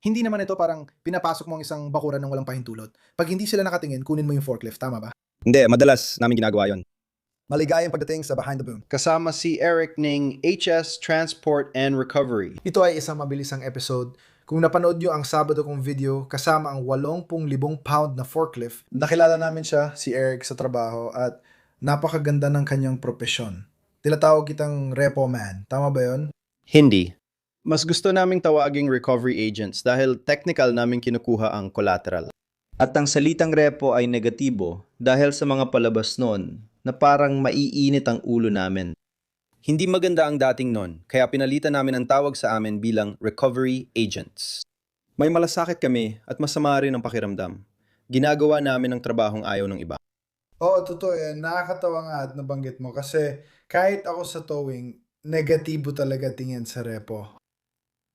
Hindi naman ito parang pinapasok mo ang isang bakuran ng walang pahintulot. Pag hindi sila nakatingin, kunin mo yung forklift, tama ba? Hindi, madalas namin ginagawa yon. Maligayang pagdating sa Behind the Boom. Kasama si Eric ng HS Transport and Recovery. Ito ay isang mabilisang episode. Kung napanood nyo ang Sabado kong video kasama ang 80,000 pound na forklift, nakilala namin siya, si Eric, sa trabaho at napakaganda ng kanyang propesyon. Tinatawag kitang repo man. Tama ba yon? Hindi. Mas gusto naming tawaging recovery agents dahil technical namin kinukuha ang collateral. At ang salitang repo ay negatibo dahil sa mga palabas noon na parang maiinit ang ulo namin. Hindi maganda ang dating nun, kaya pinalitan namin ang tawag sa amin bilang recovery agents. May malasakit kami at masama rin ang pakiramdam. Ginagawa namin ang trabahong ayaw ng iba. Oo, totoo yan. Nakakatawa nga at nabanggit mo kasi kahit ako sa towing, negatibo talaga tingin sa repo.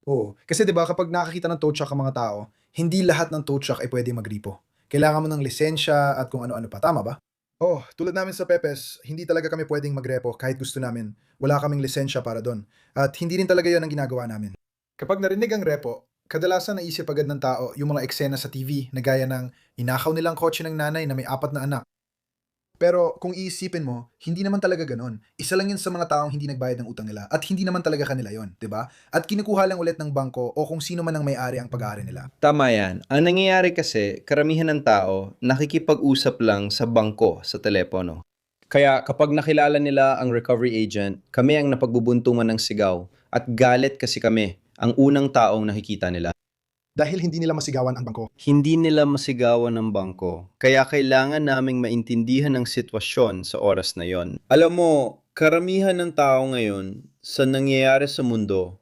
Oo. Kasi 'di ba kapag nakakita ng tow truck ang mga tao, hindi lahat ng tow truck ay pwede magripo. Kailangan mo ng lisensya at kung ano-ano pa, tama ba? Oh, tulad namin sa Pepes, hindi talaga kami pwedeng magrepo kahit gusto namin. Wala kaming lisensya para doon. At hindi rin talaga 'yon ang ginagawa namin. Kapag narinig ang repo, kadalasan naisip agad ng tao yung mga eksena sa TV na gaya ng inakaw nilang kotse ng nanay na may 4 na anak. Pero kung iisipin mo, hindi naman talaga ganon. Isa lang yun sa mga taong hindi nagbayad ng utang nila at hindi naman talaga kanila yon, 'di ba? At kinukuha lang ulit ng bangko o kung sino man ang may-ari ang pag-aari nila. Tama yan. Ang nangyayari kasi, karamihan ng tao nakikipag-usap lang sa bangko sa telepono. Kaya kapag nakilala nila ang recovery agent, kami ang napagbubuntungan ng sigaw at galit kasi kami ang unang taong nakikita nila. Dahil hindi nila masigawan ang bangko. Hindi nila masigawan ng bangko, kaya kailangan naming maintindihan ang sitwasyon sa oras na yon. Alam mo, karamihan ng tao ngayon sa nangyayari sa mundo,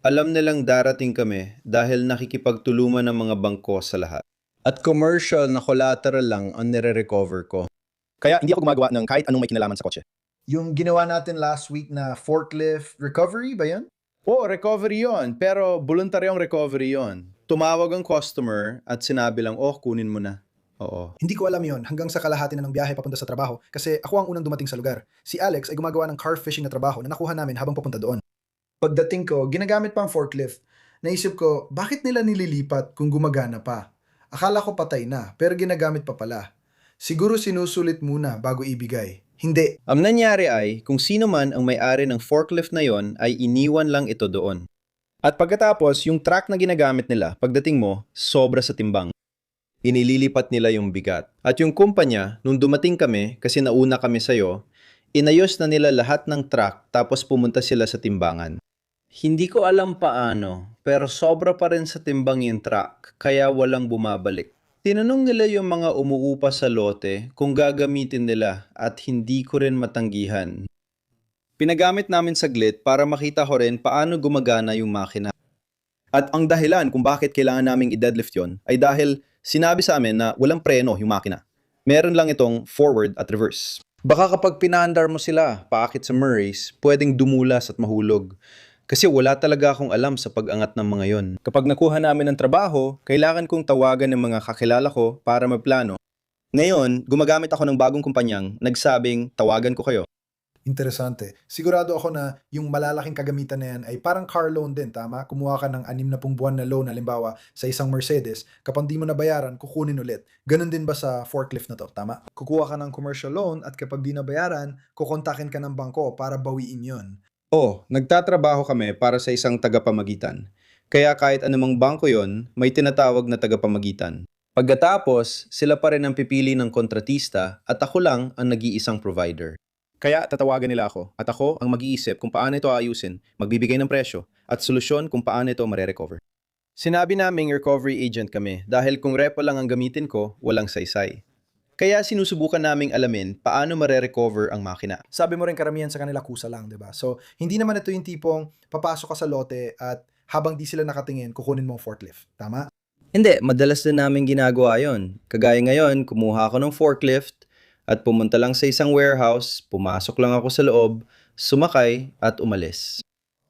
alam nilang darating kami dahil nakikipagtulungan ng mga bangko sa lahat. At commercial na collateral lang ang nire-recover ko. Kaya hindi ako gumagawa ng kahit anong may kinalaman sa kotse. Yung ginawa natin last week na forklift recovery ba yan? Oo, recovery yon, pero voluntaryong recovery yon. Tumawag ang customer at sinabi lang, oh, kunin mo na. Oo. Hindi ko alam yon hanggang sa kalahati na ng biyahe papunta sa trabaho kasi ako ang unang dumating sa lugar. Si Alex ay gumagawa ng car fishing na trabaho na nakuha namin habang papunta doon. Pagdating ko, ginagamit pa ang forklift. Naisip ko, bakit nila nililipat kung gumagana pa? Akala ko patay na, pero ginagamit pa pala. Siguro sinusulit muna bago ibigay. Hindi. Ang nangyari ay, kung sino man ang may-ari ng forklift na yon ay iniwan lang ito doon. At pagkatapos, yung truck na ginagamit nila, pagdating mo, sobra sa timbang. Inililipat nila yung bigat. At yung kumpanya, nung dumating kami, kasi nauna kami sa'yo, inayos na nila lahat ng truck tapos pumunta sila sa timbangan. Hindi ko alam paano, pero sobra pa rin sa timbang yung truck, kaya walang bumabalik. Tinanong nila yung mga umuupa sa lote kung gagamitin nila at hindi ko rin matanggihan. Pinagamit namin saglit para makita ko rin paano gumagana yung makina. At ang dahilan kung bakit kailangan naming i-deadlift yon ay dahil sinabi sa amin na walang preno yung makina. Meron lang itong forward at reverse. Baka kapag pinaandar mo sila paakit sa Murray's, pwedeng dumulas at mahulog. Kasi wala talaga akong alam sa pag-angat ng mga yon. Kapag nakuha namin ng trabaho, kailangan kong tawagan ng mga kakilala ko para magplano. Ngayon, gumagamit ako ng bagong kumpanyang nagsabing tawagan ko kayo. Interesante. Sigurado ako na yung malalaking kagamitan na yan ay parang car loan din, tama? Kumuha ka ng 60 buwan na loan, halimbawa, sa isang Mercedes. Kapag di mo nabayaran, kukunin ulit. Ganon din ba sa forklift na to, tama? Kukuha ka ng commercial loan at kapag di nabayaran, kukontakin ka ng bangko para bawiin yon. Oh, nagtatrabaho kami para sa isang tagapamagitan. Kaya kahit anumang bangko yon, may tinatawag na tagapamagitan. Pagkatapos, sila pa rin ang pipili ng kontratista at ako lang ang nag-iisang provider. Kaya tatawagan nila ako at ako ang mag-iisip kung paano ito ayusin, magbibigay ng presyo at solusyon kung paano ito mare-recover. Sinabi naming recovery agent kami dahil kung repo lang ang gamitin ko, walang saysay. Kaya sinusubukan naming alamin paano mare-recover ang makina. Sabi mo rin karamihan sa kanila kusa lang, di ba? So, hindi naman ito yung tipong papasok ka sa lote at habang di sila nakatingin, kukunin mo ang forklift. Tama? Hindi, madalas din namin ginagawa yon. Kagaya ngayon, kumuha ako ng forklift at pumunta lang sa isang warehouse, pumasok lang ako sa loob, sumakay at umalis.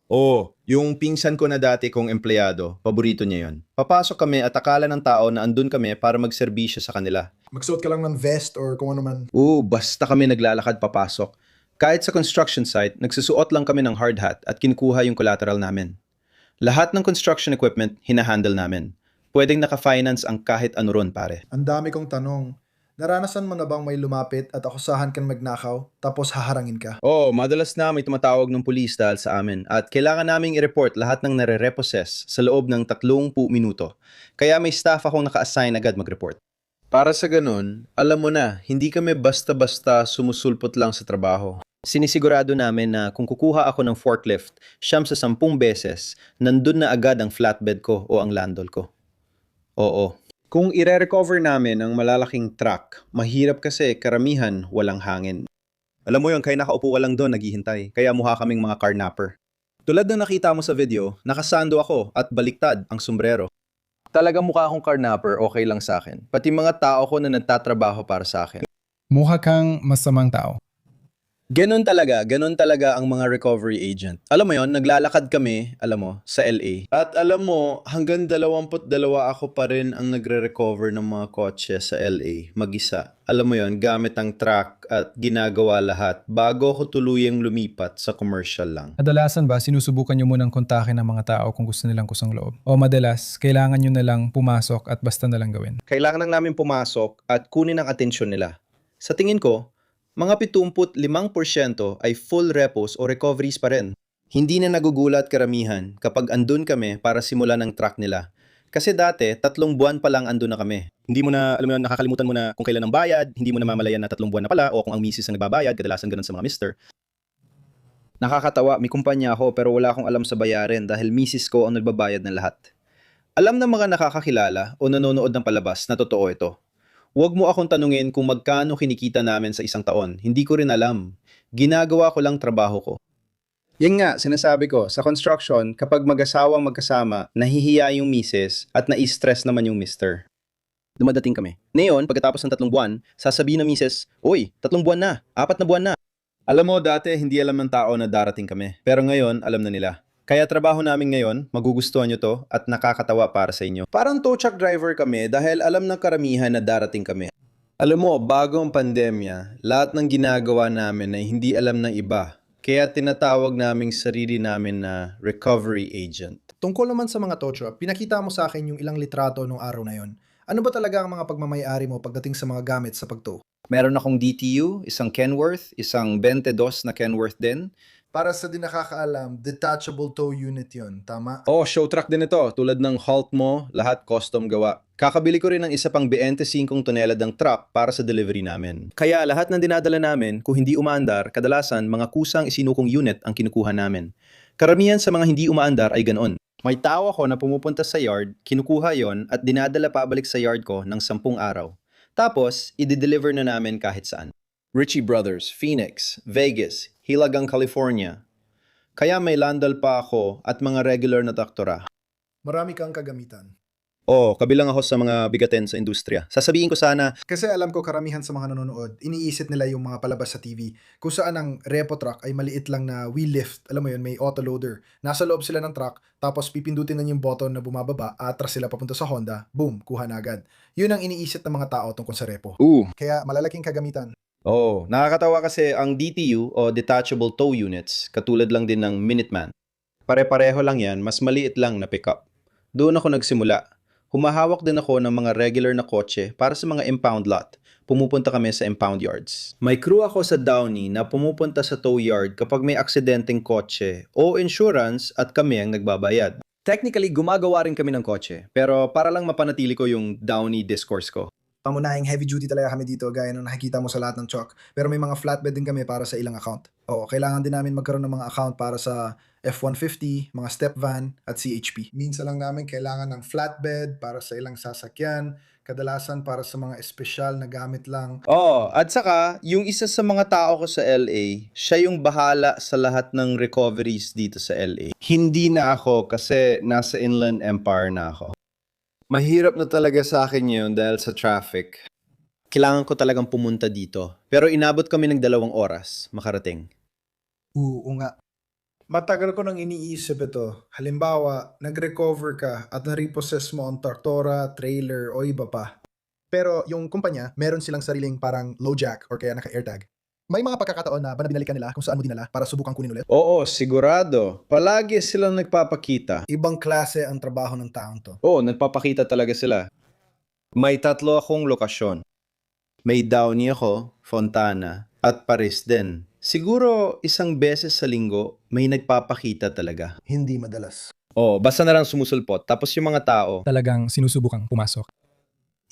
Oo, yung pinsan ko na dati kong empleyado, paborito niya yon. Papasok kami at akala ng tao na andun kami para magserbisyo sa kanila. Magsuot ka lang ng vest or kung ano man. Basta kami naglalakad papasok. Kahit sa construction site, nagsusuot lang kami ng hard hat at kinukuha yung collateral namin. Lahat ng construction equipment, hinahandle namin. Pwedeng naka-finance ang kahit ano ron, pare. Ang dami kong tanong. Naranasan mo na bang may lumapit at akusahan kang magnakaw tapos haharangin ka? Oo, madalas na may tumatawag ng pulis dahil sa amin at kailangan naming i-report lahat ng nare-repossess sa loob ng 30 minuto. Kaya may staff akong naka-assign agad mag-report. Para sa ganun, alam mo na, hindi kami basta-basta sumusulpot lang sa trabaho. Sinisigurado namin na kung kukuha ako ng forklift, 9 sa 10 beses, nandun na agad ang flatbed ko o ang landol ko. Oo. Kung ire-recover namin ang malalaking truck, mahirap kasi karamihan walang hangin. Alam mo yun, kaya nakaupo ka lang doon naghihintay, kaya mukha kaming mga carnapper. Tulad ng nakita mo sa video, nakasando ako at baliktad ang sombrero. Talaga mukha akong carnapper, okay lang sa akin. Pati mga tao ko na nagtatrabaho para sa akin. Mukha kang masamang tao. Ganun talaga ang mga recovery agent. Alam mo yon, naglalakad kami, alam mo, sa LA. At alam mo, hanggang 22 ako pa rin ang nagre-recover ng mga kotse sa LA, mag-isa. Alam mo yon, gamit ang truck at ginagawa lahat bago ako tuluyang lumipat sa commercial lang. Kadalasan ba sinusubukan nyo munang kontakin ng mga tao kung gusto nilang kusang loob? O madalas, kailangan nyo na lang pumasok at basta na lang gawin? Kailangan lang namin pumasok at kunin ang atensyon nila. Sa tingin ko, mga 75% ay full repos o recoveries pa rin. Hindi na nagugulat karamihan kapag andun kami para simulan ng truck nila. Kasi dati, 3 buwan pa lang andun na kami. Hindi mo na, alam mo na, nakakalimutan mo na kung kailan ang bayad, hindi mo na mamalayan na 3 buwan na pala, o kung ang misis ang nagbabayad, kadalasan ganun sa mga mister. Nakakatawa, may kumpanya ako pero wala akong alam sa bayarin dahil misis ko ang nagbabayad ng lahat. Alam ng mga nakakakilala o nanonood ng palabas na totoo ito. Huwag mo akong tanungin kung magkano kinikita namin sa isang taon. Hindi ko rin alam. Ginagawa ko lang trabaho ko. Yan nga, sinasabi ko, sa construction, kapag mag-asawang magkasama, nahihiya yung misis at nai-stress naman yung mister. Dumadating kami. Ngayon, pagkatapos ng 3 buwan, sasabihin ng misis, "Uy, 3 buwan na, 4 na buwan na." Alam mo, dati hindi alam ng tao na darating kami. Pero ngayon, alam na nila. Kaya trabaho namin ngayon, magugustuhan nyo to at nakakatawa para sa inyo. Parang tow truck driver kami dahil alam ng karamihan na darating kami. Alam mo, bago ang pandemya, lahat ng ginagawa namin ay hindi alam ng iba. Kaya tinatawag naming sarili namin na recovery agent. Tungkol naman sa mga tow truck, pinakita mo sa akin yung ilang litrato nung araw na yon. Ano ba talaga ang mga pagmamayari mo pagdating sa mga gamit sa pagtow? Meron akong DTU, isang Kenworth, isang 22 na Kenworth din. Para sa di nakakaalam, detachable tow unit yon, tama? Oh, show truck din ito. Tulad ng Halt mo, lahat custom gawa. Kakabili ko rin ng isa pang 25 tonelad ng truck para sa delivery namin. Kaya lahat ng dinadala namin, kung hindi umaandar, kadalasan mga kusang isinukong unit ang kinukuha namin. Karamihan sa mga hindi umaandar ay ganoon. May tao ako na pumupunta sa yard, kinukuha yon at dinadala pabalik sa yard ko ng 10 araw. Tapos, i-deliver na namin kahit saan. Ritchie Brothers, Phoenix, Vegas, Hilagang, California. Kaya may landal pa ako at mga regular na doktora. Marami kang kagamitan. Oo, kabilang ako sa mga bigaten sa industriya. Sasabihin ko sana, Kasi alam ko karamihan sa mga nanonood, iniisip nila yung mga palabas sa TV kung saan ang repo truck ay maliit lang na wheel lift. Alam mo yun, may autoloader. Nasa loob sila ng truck, tapos pipindutin na yung button na bumababa, atras sila papunta sa Honda, boom, kuha na agad. Yun ang iniisip ng mga tao tungkol sa repo. Kaya malalaking kagamitan. oh, nakakatawa kasi ang DTU o Detachable Tow Units, katulad lang din ng Minuteman. Pare-pareho lang yan, mas maliit lang na pickup. Doon ako nagsimula. Humahawak din ako ng mga regular na kotse para sa mga impound lot. Pumupunta kami sa impound yards. May crew ako sa Downey na pumupunta sa tow yard kapag may aksidenteng kotse o insurance at kami ang nagbabayad. Technically, gumagawa rin kami ng kotse, pero para lang mapanatili ko yung Downey discourse ko. Pamunahing heavy duty talaga kami dito gaya ng nakikita mo sa lahat ng truck. Pero may mga flatbed din kami para sa ilang account. Oo, kailangan din namin magkaroon ng mga account para sa F-150, mga step van at CHP. Minsan lang namin kailangan ng flatbed para sa ilang sasakyan, kadalasan para sa mga espesyal na gamit lang. Oh, at saka, yung isa sa mga tao ko sa LA, siya yung bahala sa lahat ng recoveries dito sa LA. Hindi na ako kasi nasa Inland Empire na ako. Mahirap na talaga sa akin yun dahil sa traffic. Kailangan ko talagang pumunta dito. Pero inabot kami ng 2 oras makarating. Oo nga. Matagal ko nang iniisip ito. Halimbawa, nag-recover ka at na-repossess mo ang traktora, trailer o iba pa. Pero yung kumpanya, meron silang sariling parang low jack or kaya naka-airtag. May mga pagkakataon na ba na binalikan nila kung saan mo dinala para subukang kunin ulit? Oo, sigurado. Palagi silang nagpapakita. Ibang klase ang trabaho ng taong to. Oo, nagpapakita talaga sila. May 3 akong lokasyon. May Downey ako, Fontana, at Paris din. Siguro 1 beses sa linggo may nagpapakita talaga. Hindi madalas. Oo, basta na lang sumusulpot. Tapos yung mga tao, Talagang sinusubukang pumasok.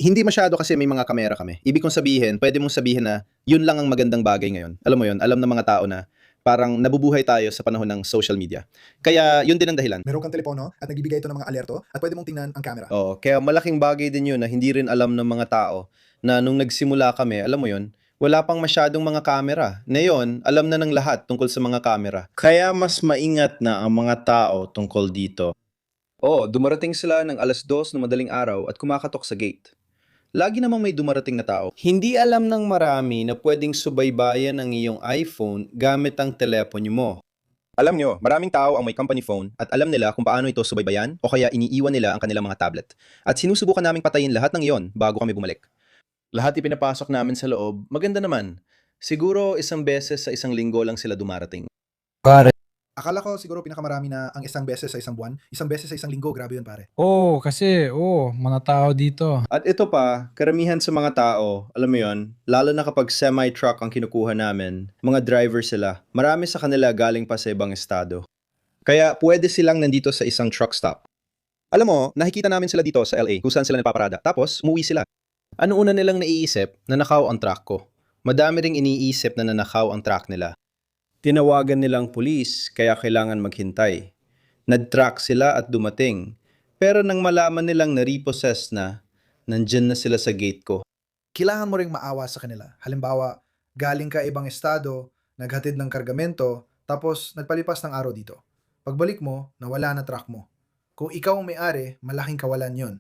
Hindi masyado kasi may mga kamera kami. Ibig kong sabihin, pwede mong sabihin na yun lang ang magandang bagay ngayon. Alam mo yun, alam ng mga tao na parang nabubuhay tayo sa panahon ng social media. Kaya yun din ang dahilan. Meron kang telepono at nagbibigay ito ng mga alerto at pwede mong tingnan ang camera. Oo, kaya malaking bagay din yun na hindi rin alam ng mga tao na nung nagsimula kami, alam mo yun, wala pang masyadong mga kamera. Ngayon, alam na ng lahat tungkol sa mga kamera. kaya mas maingat na ang mga tao tungkol dito. Oo, dumarating sila ng 2:00 ng madaling araw at kumakatok sa gate. Lagi namang may dumarating na tao. Hindi alam ng marami na pwedeng subaybayan ang iyong iPhone gamit ang telepono mo. Alam nyo, maraming tao ang may company phone at alam nila kung paano ito subaybayan o kaya iniiwan nila ang kanilang mga tablet. At sinusubukan naming patayin lahat ng iyon bago kami bumalik. Lahat ipinapasok namin sa loob, maganda naman. Siguro 1 beses sa 1 linggo lang sila dumarating. Akala ko siguro pinakamarami na ang 1 beses sa 1 buwan. 1 beses sa 1 linggo, grabe yun pare. Kasi, mga tao dito. At ito pa, karamihan sa mga tao, alam mo yon, lalo na kapag semi-truck ang kinukuha namin, mga driver sila, marami sa kanila galing pa sa ibang estado. Kaya pwede silang nandito sa isang truck stop. Alam mo, nakikita namin sila dito sa LA kung saan sila nagpaparada. Tapos, umuwi sila. Ano una nilang naiisip? Nanakaw ang truck ko. Madami ring iniisip na nanakaw ang truck nila. Tinawagan nilang pulis, kaya kailangan maghintay. Nag-track sila at dumating. Pero nang malaman nilang na-repossess na, nandyan na sila sa gate ko. Kailangan mo ring maawa sa kanila. Halimbawa, galing ka ibang estado, naghatid ng kargamento, tapos nagpalipas ng araw dito. Pagbalik mo, nawala na truck mo. Kung ikaw ang may-ari, malaking kawalan yon.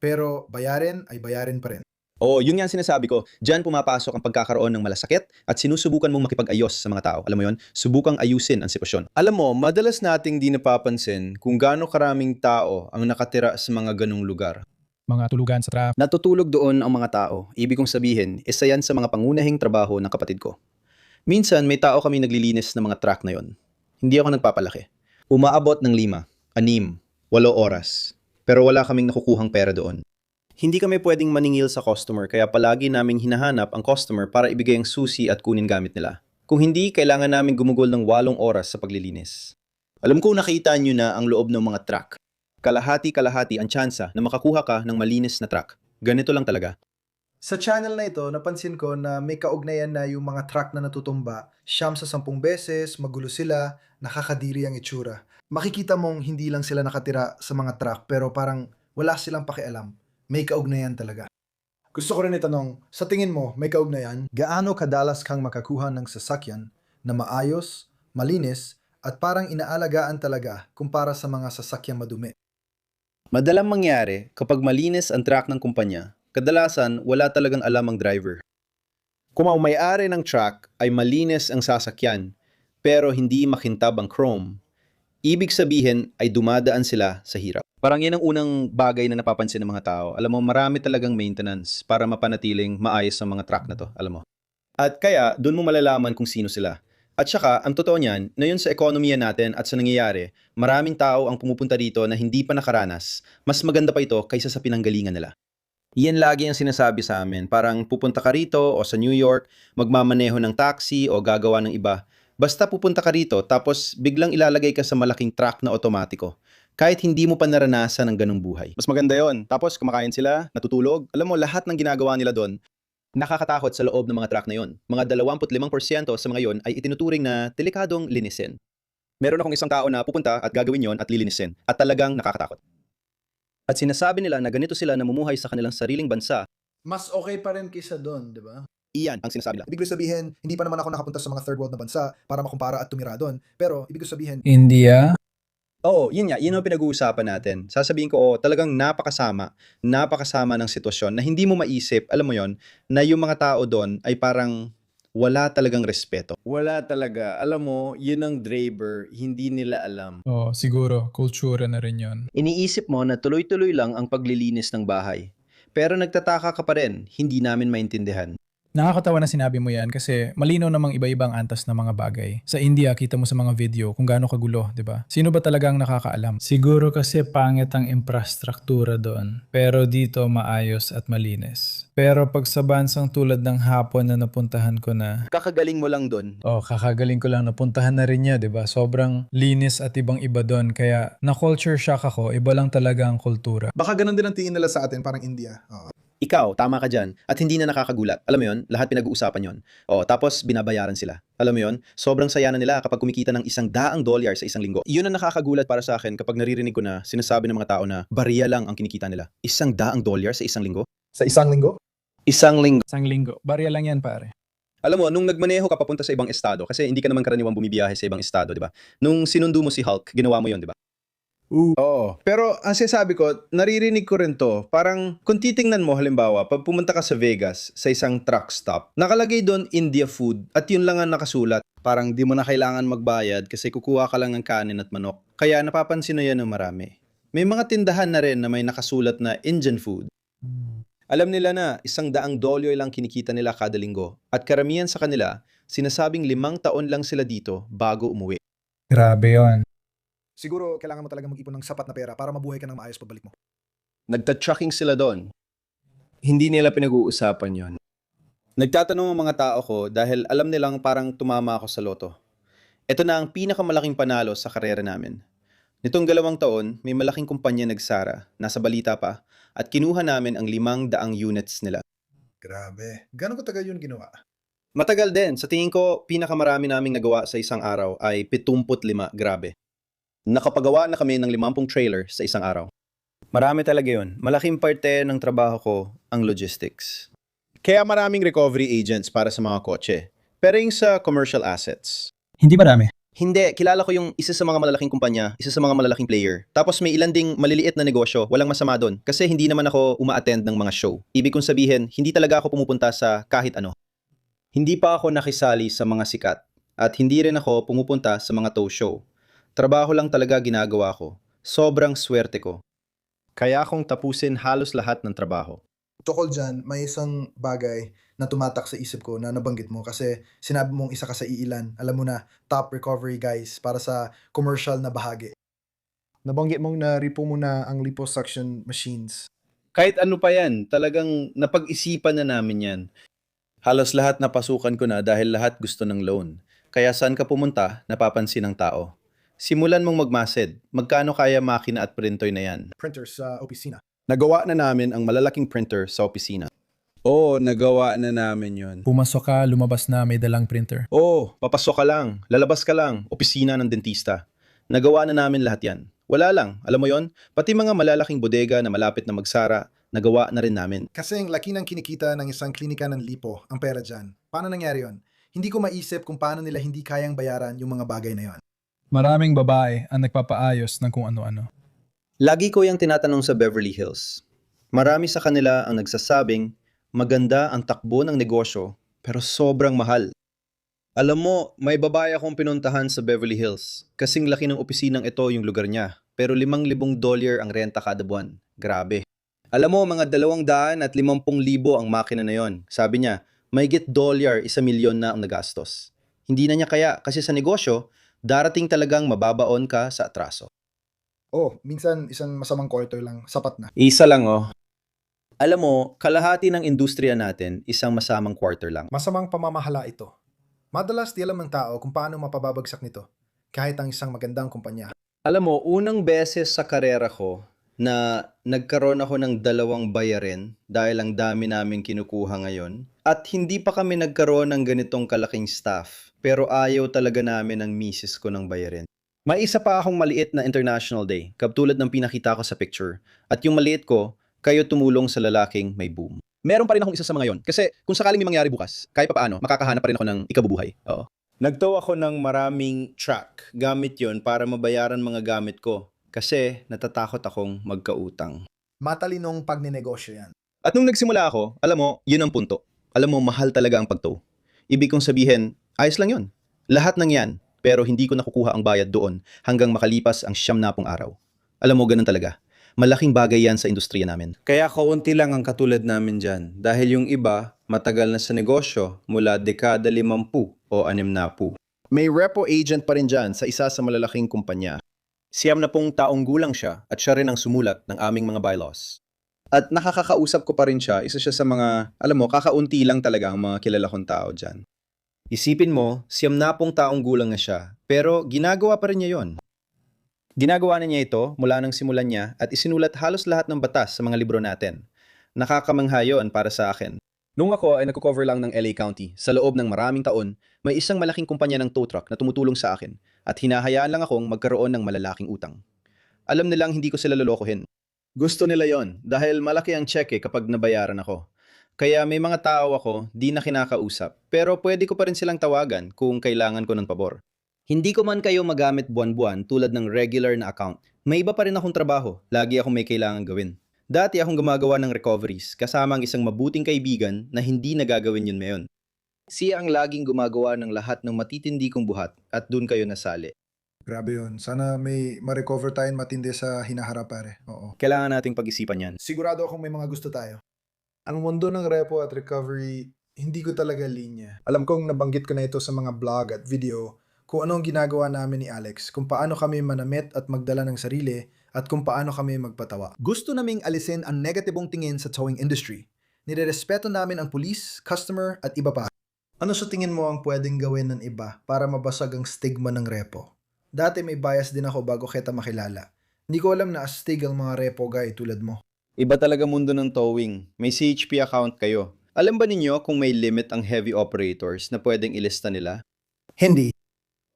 Pero bayarin ay bayarin pa rin. Oo, yun nga ang sinasabi ko. Diyan pumapasok ang pagkakaroon ng malasakit at sinusubukan mong makipag-ayos sa mga tao. Alam mo yun? Subukang ayusin ang sitwasyon. Alam mo, madalas nating di napapansin kung gaano karaming tao ang nakatira sa mga ganong lugar. Mga tulugan sa traffic. Natutulog doon ang mga tao. Ibig kong sabihin, isa yan sa mga pangunahing trabaho ng kapatid ko. Minsan, may tao kami naglilinis ng mga truck na yon. Hindi ako nagpapalaki. Umaabot ng 5, 6, 8 oras. Pero wala kaming nakukuhang pera doon. Hindi kami pwedeng maningil sa customer kaya palagi naming hinahanap ang customer para ibigay ang susi at kunin gamit nila. Kung hindi, kailangan namin gumugol ng 8 oras sa paglilinis. Alam ko nakita nyo na ang loob ng mga truck. Kalahati-kalahati ang tsansa na makakuha ka ng malinis na truck. Ganito lang talaga. Sa channel na ito, napansin ko na may kaugnayan na yung mga truck na natutumba, 9 sa 10 beses, magulo sila, nakakadiri ang itsura. Makikita mong hindi lang sila nakatira sa mga truck pero parang wala silang pakialam. May kaugnayan talaga. Gusto ko rin itanong, sa tingin mo, may kaugnayan? Gaano kadalas kang makakuha ng sasakyan na maayos, malinis, at parang inaalagaan talaga kumpara sa mga sasakyang madumi? Madalang mangyari kapag malinis ang truck ng kumpanya, kadalasan wala talagang alam ang driver. Kung ang may-ari ng truck ay malinis ang sasakyan pero hindi makintab ang chrome, ibig sabihin ay dumadaan sila sa hirap. Parang yan ang unang bagay na napapansin ng mga tao. Alam mo, marami talagang maintenance para mapanatiling maayos ang mga truck na to. Alam mo. At kaya, doon mo malalaman kung sino sila. At saka, ang totoo niyan, na yun sa ekonomiya natin at sa nangyayari, maraming tao ang pumupunta dito na hindi pa nakaranas. Mas maganda pa ito kaysa sa pinanggalingan nila. Yan lagi ang sinasabi sa amin. Parang pupunta ka rito o sa New York, magmamaneho ng taxi o gagawa ng iba. Basta pupunta ka rito tapos biglang ilalagay ka sa malaking truck na otomatiko. Kahit hindi mo pa naranasan ang ganung buhay. Mas maganda yon. Tapos kumakain sila, natutulog. Alam mo, lahat ng ginagawa nila doon, nakakatakot sa loob ng mga truck na yon. Mga 25% sa mga yon ay itinuturing na delikadong linisin. Meron akong isang tao na pupunta at gagawin yon at lilinisin. At talagang nakakatakot. At sinasabi nila na ganito sila namumuhay sa kanilang sariling bansa. Mas okay pa rin kaysa doon, di ba? Iyan ang sinasabi nila. Ibig sabihin, hindi pa naman ako nakapunta sa mga third world na bansa para makumpara at tumira doon. Pero ibig sabihin, India. Oo, yun nga, yun ang pinag-uusapan natin. Sasabihin ko, talagang napakasama ng sitwasyon na hindi mo maisip, alam mo yon, na yung mga tao doon ay parang wala talagang respeto. Wala talaga. Alam mo, yun ang driver, hindi nila alam. Siguro, kultura na rin yon. Iniisip mo na tuloy-tuloy lang ang paglilinis ng bahay. Pero nagtataka ka pa rin, hindi namin maintindihan. Nakakatawa na sinabi mo yan kasi malinaw namang iba-ibang antas na mga bagay. Sa India, kita mo sa mga video kung gaano kagulo, di ba? Sino ba talagang nakakaalam? Siguro kasi pangit ang infrastruktura doon. Pero dito maayos at malinis. Pero pag sa bansang tulad ng Hapon na napuntahan ko na, Kakagaling mo lang doon. kakagaling ko lang napuntahan na rin niya, di ba? Sobrang linis at ibang-iba doon. Kaya na-culture shock ako, iba lang talaga ang kultura. Baka ganun din ang tingin nila sa atin, parang India. Oo. Ikaw, tama ka dyan. At hindi na nakakagulat. Alam mo yon, lahat pinag-uusapan yon. O, tapos binabayaran sila. Alam mo yon, sobrang saya na nila kapag kumikita ng $100 sa isang linggo. Yun ang nakakagulat para sa akin kapag naririnig ko na sinasabi ng mga tao na bariya lang ang kinikita nila. $100 sa isang linggo? Sa isang linggo? Isang linggo. Isang linggo. Barya lang yan, pare. Alam mo, nung nagmaneho ka papunta sa ibang estado, kasi hindi ka naman karaniwang bumibiyahe sa ibang estado, di ba? Nung sinundo mo si Hulk, ginawa mo yon, di ba? Oo. Pero ang sinasabi ko, naririnig ko rin to. Parang kung titingnan mo halimbawa, pag pumunta ka sa Vegas sa isang truck stop, nakalagay doon India food at yun lang ang nakasulat. Parang di mo na kailangan magbayad kasi kukuha ka lang ng kanin at manok. Kaya napapansin na yan ng marami. May mga tindahan na rin na may nakasulat na Indian food. Alam nila na $100 lang kinikita nila kada linggo. At karamihan sa kanila, sinasabing 5 taon lang sila dito bago umuwi. Grabe yon. Siguro kailangan mo talaga mag-ipon ng sapat na pera para mabuhay ka ng maayos pabalik mo. Nagta-trucking sila doon. Hindi nila pinag-uusapan yon. Nagtatanong ang mga tao ko dahil alam nilang parang tumama ako sa loto. Ito na ang pinakamalaking panalo sa karera namin. Nitong 2 taon, may malaking kumpanya nagsara, nasa balita pa, at kinuha namin ang 500 units nila. Grabe. Gano'ng katagal yun ginawa? Matagal din. Sa tingin ko, pinakamarami naming nagawa sa isang araw ay 75. Grabe. Nakapagawa na kami ng 50 trailer sa isang araw. Marami talaga yun. Malaking parte ng trabaho ko ang logistics. Kaya maraming recovery agents para sa mga kotse. Pero yung sa commercial assets. Hindi marami. Hindi, kilala ko yung isa sa mga malalaking kumpanya, isa sa mga malalaking player. Tapos may ilan ding maliliit na negosyo, walang masama doon. Kasi hindi naman ako uma-attend ng mga show. Ibig kong sabihin, hindi talaga ako pumupunta sa kahit ano. Hindi pa ako nakisali sa mga sikat. At hindi rin ako pumupunta sa mga tow show. Trabaho lang talaga ginagawa ko. Sobrang swerte ko. Kaya akong tapusin halos lahat ng trabaho. Tukol dyan, may isang bagay na tumatak sa isip ko na nabanggit mo kasi sinabi mong isa ka sa iilan. Alam mo na, top recovery guys para sa commercial na bahagi. Nabanggit mong na-repo mo na ang liposuction machines. Kahit ano pa yan, talagang napag-isipan na namin yan. Halos lahat napasukan ko na dahil lahat gusto ng loan. Kaya saan ka pumunta, napapansin ng tao. Simulan mong magmased. Magkano kaya makina at printer na yan? Printers sa opisina. Nagawa na namin ang malalaking printer sa opisina. Oo, nagawa na namin yon. Pumasok ka, lumabas na, may dalang printer. Oo, papasok ka lang, lalabas ka lang, opisina ng dentista. Nagawa na namin lahat yan. Wala lang, alam mo yon, pati mga malalaking bodega na malapit na magsara, nagawa na rin namin. Kasi ang laki ng kinikita ng isang klinika ng lipo, ang pera dyan. Paano nangyari yon? Hindi ko maisip kung paano nila hindi kayang bayaran yung mga bagay na yon. Maraming babae ang nagpapaayos ng kung ano-ano. Lagi ko yung tinatanong sa Beverly Hills. Marami sa kanila ang nagsasabing maganda ang takbo ng negosyo pero sobrang mahal. Alam mo, may babae akong pinuntahan sa Beverly Hills. Kasing laki ng opisinang ito yung lugar niya. Pero $5,000 ang renta kada buwan. Grabe. Alam mo, mga 250,000 ang makina na yon. Sabi niya, $1 milyon na ang nagastos. Hindi na niya kaya kasi sa negosyo, darating talagang mababaon ka sa atraso. Oh, minsan isang masamang quarter lang, sapat na. Isa lang oh. Alam mo, kalahati ng industriya natin, isang masamang quarter lang. Masamang pamamahala ito. Madalas di alam ng tao kung paano mapababagsak nito, kahit ang isang magandang kumpanya. Alam mo, unang beses sa karera ko na nagkaroon ako ng 2 bayarin dahil ang dami namin kinukuha ngayon. At hindi pa kami nagkaroon ng ganitong kalaking staff. Pero ayaw talaga namin ng misis ko ng bayarin. May isa pa akong maliit na international day, katulad ng pinakita ko sa picture. At yung maliit ko, kayo tumulong sa lalaking may boom. Meron pa rin akong isa sa mga yon. Kasi kung sakaling may mangyari bukas, kahit pa paano, makakahanap pa rin ako ng ikabubuhay. Oo. Nagtaw ako ng maraming truck. Gamit yon para mabayaran mga gamit ko. Kasi natatakot akong magkautang. Matalinong pagnenegosyo yan. At nung nagsimula ako, alam mo, yun ang punto. Alam mo, mahal talaga ang pagtow. Ibig kong sabihin, ayos lang yon. Lahat ng yan, pero hindi ko nakukuha ang bayad doon hanggang makalipas ang 70 araw. Alam mo, ganun talaga. Malaking bagay yan sa industriya namin. Kaya kaunti lang ang katulad namin dyan. Dahil yung iba, matagal na sa negosyo mula dekada 50 o 60. May repo agent pa rin dyan sa isa sa malalaking kumpanya. 70 taong gulang siya at siya rin ang sumulat ng aming mga bylaws. At nakakakausap ko pa rin siya, isa siya sa mga, alam mo, kakaunti lang talaga ang mga kilala kong tao dyan. Isipin mo, 70 taong gulang na siya, pero ginagawa pa rin niya yon. Ginagawa na niya ito mula nang simulan niya at isinulat halos lahat ng batas sa mga libro natin. Nakakamangha yun para sa akin. Nung ako ay nagko-cover lang ng LA County, sa loob ng maraming taon, may isang malaking kumpanya ng tow truck na tumutulong sa akin at hinahayaan lang akong magkaroon ng malalaking utang. Alam nilang hindi ko sila lolokohin. Gusto nila yon dahil malaki ang cheque kapag nabayaran ako. Kaya may mga tao ako di na kinakausap pero pwede ko pa rin silang tawagan kung kailangan ko ng pabor. Hindi ko man kayo magamit buwan-buwan tulad ng regular na account. May iba pa rin akong trabaho, lagi akong may kailangan gawin. Dati akong gumagawa ng recoveries kasama ang isang mabuting kaibigan na hindi nagagawin yun ngayon. Siya ang laging gumagawa ng lahat ng matitindi kong buhat at dun kayo nasali. Grabe yun. Sana may ma-recover tayo matindi sa hinaharap, pare. Oo. Kailangan nating pag-isipan yan. Sigurado akong may mga gusto tayo. Ang mundo ng repo at recovery, hindi ko talaga linya. Alam kong nabanggit ko na ito sa mga vlog at video kung anong ginagawa namin ni Alex, kung paano kami manamit at magdala ng sarili, at kung paano kami magpatawa. Gusto naming alisin ang negatibong tingin sa towing industry. Nirerespeto namin ang police, customer, at iba pa. Ano sa tingin mo ang pwedeng gawin ng iba para mabasag ang stigma ng repo? Dati may bias din ako bago kita makilala. Hindi ko alam na astig ang mga repo guy tulad mo. Iba talaga mundo ng towing. May CHP account kayo. Alam ba ninyo kung may limit ang heavy operators na pwedeng ilista nila? Hindi.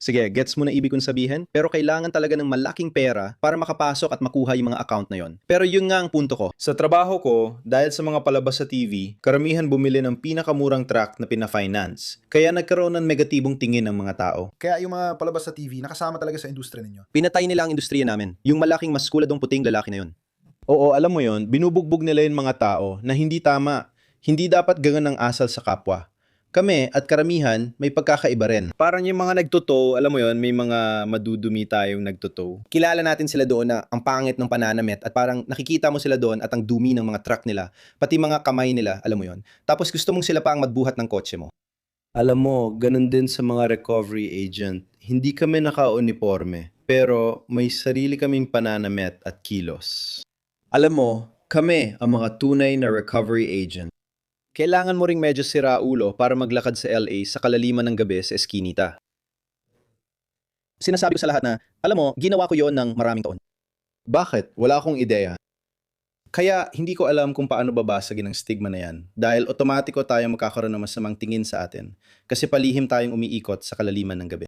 Sige, gets mo na ibig kong sabihin? Pero kailangan talaga ng malaking pera para makapasok at makuha yung mga account na yon. Pero yun nga ang punto ko. Sa trabaho ko, dahil sa mga palabas sa TV, karamihan bumili ng pinakamurang truck na pina-finance. Kaya nagkaroon ng negatibong tingin ng mga tao. Kaya yung mga palabas sa TV, nakasama talaga sa industriya ninyo. Pinatay nila ang industriya namin. Yung malaking maskuladong puting lalaki na yun. Oo, alam mo yon, binubugbog nila yung mga tao na hindi tama. Hindi dapat ganun ang asal sa kapwa. Kami at karamihan may pagkakaiba rin. Parang yung mga nagtotow, alam mo yon, may mga madudumi tayong nagtotow. Kilala natin sila doon na ang pangit ng pananamit at parang nakikita mo sila doon at ang dumi ng mga truck nila, pati mga kamay nila, alam mo yon. Tapos gusto mong sila pa ang magbuhat ng kotse mo. Alam mo, ganun din sa mga recovery agent. Hindi kami naka-uniforme, pero may sarili kaming pananamit at kilos. Alam mo, kami ang mga tunay na recovery agent. Kailangan mo ring medyo sira ulo para maglakad sa LA sa kalaliman ng gabi sa Eskinita. Sinasabi ko sa lahat na, alam mo, ginawa ko yon ng maraming taon. Bakit? Wala akong ideya. Kaya hindi ko alam kung paano babasagin ang stigma na yan dahil otomatiko tayong magkakaroon ng masamang tingin sa atin kasi palihim tayong umiikot sa kalaliman ng gabi.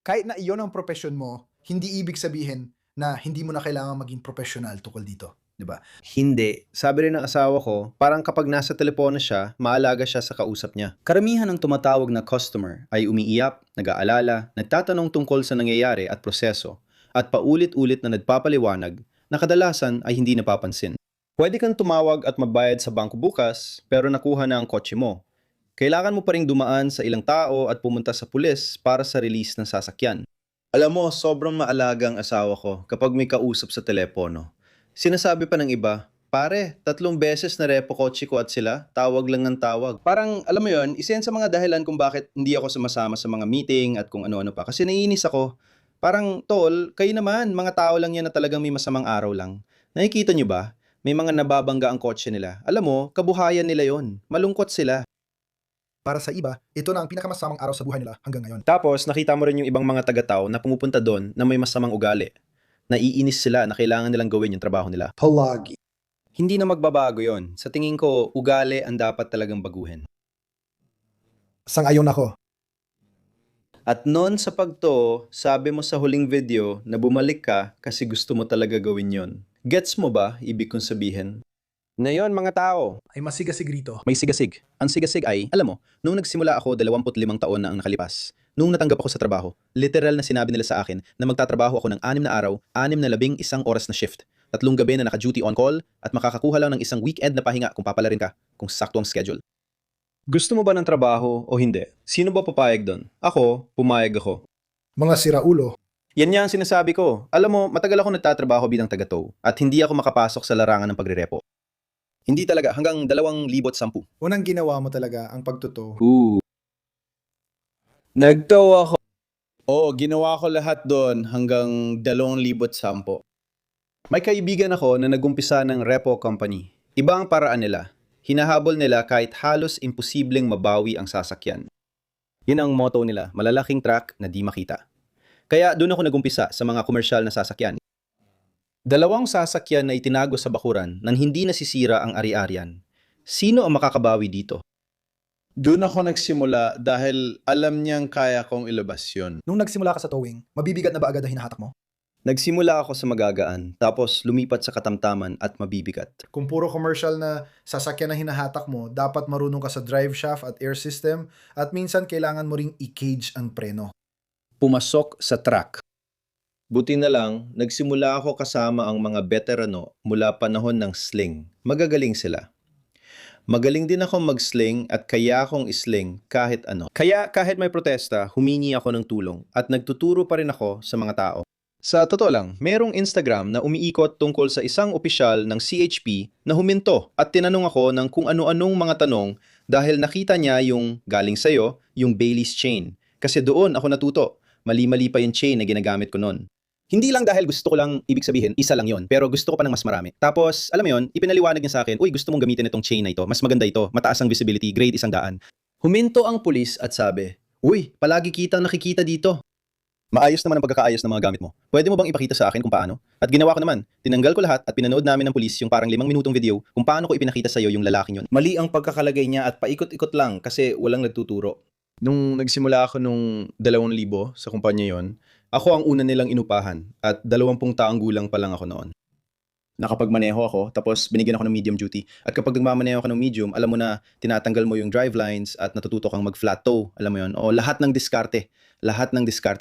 Kahit na iyon ang profession mo, hindi ibig sabihin na hindi mo na kailangan maging professional tukol dito. Diba? Hindi. Sabi rin ng asawa ko, parang kapag nasa telepono siya, maalaga siya sa kausap niya. Karamihan ng tumatawag na customer ay umiiyak, nag-aalala, nagtatanong tungkol sa nangyayari at proseso, at paulit-ulit na nagpapaliwanag na kadalasan ay hindi napapansin. Pwede kang tumawag at magbayad sa bangko bukas, pero nakuha na ang kotse mo. Kailangan mo pa ring dumaan sa ilang tao at pumunta sa pulis para sa release ng sasakyan. Alam mo, sobrang maalaga ang asawa ko kapag may kausap sa telepono. Sinasabi pa ng iba, pare, 3 beses na repo kotse ko at sila, tawag lang ng tawag. Parang, alam mo yon, isa yan sa mga dahilan kung bakit hindi ako sumasama sa mga meeting at kung ano-ano pa. Kasi naiinis ako. Parang, tol, kayo naman, mga tao lang yan na talagang may masamang araw lang. Nakikita nyo ba? May mga nababangga ang kotse nila. Alam mo, kabuhayan nila yon. Malungkot sila. Para sa iba, ito na ang pinakamasamang araw sa buhay nila hanggang ngayon. Tapos, nakita mo rin yung ibang mga taga-tao na pumupunta doon na may masamang ugali. Naiinis sila na kailangan nilang gawin yung trabaho nila. Palagi. Hindi na magbabago yon. Sa tingin ko, ugali ang dapat talagang baguhin. Sang-ayon ako. At noon sa pagto, sabi mo sa huling video na bumalik ka kasi gusto mo talaga gawin yon. Gets mo ba, ibig kong sabihin? Ngayon mga tao, Ay masigasig rito. may sigasig. Ang sigasig ay, alam mo, nung nagsimula ako 25 taon na ang nakalipas, nung natanggap ako sa trabaho, literal na sinabi nila sa akin na magtatrabaho ako ng 6 na araw, 6 na 11 oras na shift, 3 gabi na naka-duty on call, at makakakuha lang ng isang weekend na pahinga kung papalarin ka, kung sakto ang schedule. Gusto mo ba ng trabaho o hindi? Sino ba papayag doon? Ako, pumayag ako. Mga siraulo. Yan nga ang sinasabi ko. Alam mo, matagal ako nagtatrabaho bilang taga-tow at hindi ako makapasok sa larangan ng pagrerepo. Hindi talaga, hanggang 2,10. Unang ginawa mo talaga ang pagtuto. Nagtow ako. Oo, ginawa ko lahat doon hanggang 2,10. May kaibigan ako na nagumpisa ng repo company. Iba ang paraan nila. Hinahabol nila kahit halos imposibleng mabawi ang sasakyan. Yun ang motto nila, malalaking truck na di makita. Kaya doon ako nagumpisa sa mga komersyal na sasakyan. 2 sasakyan na itinago sa bakuran nang hindi nasisira ang ari-arian. Sino ang makakabawi dito? Doon ako nagsimula dahil alam niyang kaya kong ilabas yun. Nung nagsimula ka sa towing, mabibigat na ba agad ang hinahatak mo? Nagsimula ako sa magagaan, tapos lumipat sa katamtaman at mabibigat. Kung puro commercial na sasakyan na hinahatak mo, dapat marunong ka sa drive shaft at air system at minsan kailangan mo ring i-cage ang preno. Pumasok sa truck. Buti na lang, nagsimula ako kasama ang mga veterano mula panahon ng sling. Magagaling sila. Magaling din ako mag-sling at kaya akong isling kahit ano. Kaya kahit may protesta, humingi ako ng tulong at nagtuturo pa rin ako sa mga tao. Sa totoo lang, merong Instagram na umiikot tungkol sa isang opisyal ng CHP na huminto at tinanong ako ng kung ano-anong mga tanong dahil nakita niya yung galing sa'yo, yung Bailey's chain. Kasi doon ako natuto. Mali-mali pa yung chain na ginagamit ko noon. Hindi lang dahil gusto ko lang, ibig sabihin, isa lang yon, pero gusto ko pa ng mas marami. Tapos, alam mo yon, ipinaliwanag niya sa akin, uy, gusto mong gamitin itong chain na ito, mas maganda ito, mataas ang visibility, grade 100. Huminto ang pulis at sabi, uy, palagi kitang nakikita dito. Maayos naman ang pagkakaayos ng mga gamit mo. Pwede mo bang ipakita sa akin kung paano? At ginawa ko naman, tinanggal ko lahat at pinanood namin ng pulis yung parang 5 minutong video kung paano ko ipinakita sa iyo yung lalaking yon. Mali ang pagkakalagay niya at paikot-ikot lang kasi walang nagtuturo. Nung nagsimula ako nung 2,000 sa kumpanya yon, ako ang una nilang inupahan at 20 taong gulang pa lang ako noon. Nakapagmaneho ako, tapos binigyan ako ng medium duty. At kapag nagmamaneho ka ng medium, alam mo na tinatanggal mo yung drive lines at natututo kang mag-flat tow, alam mo yon, o lahat ng diskarte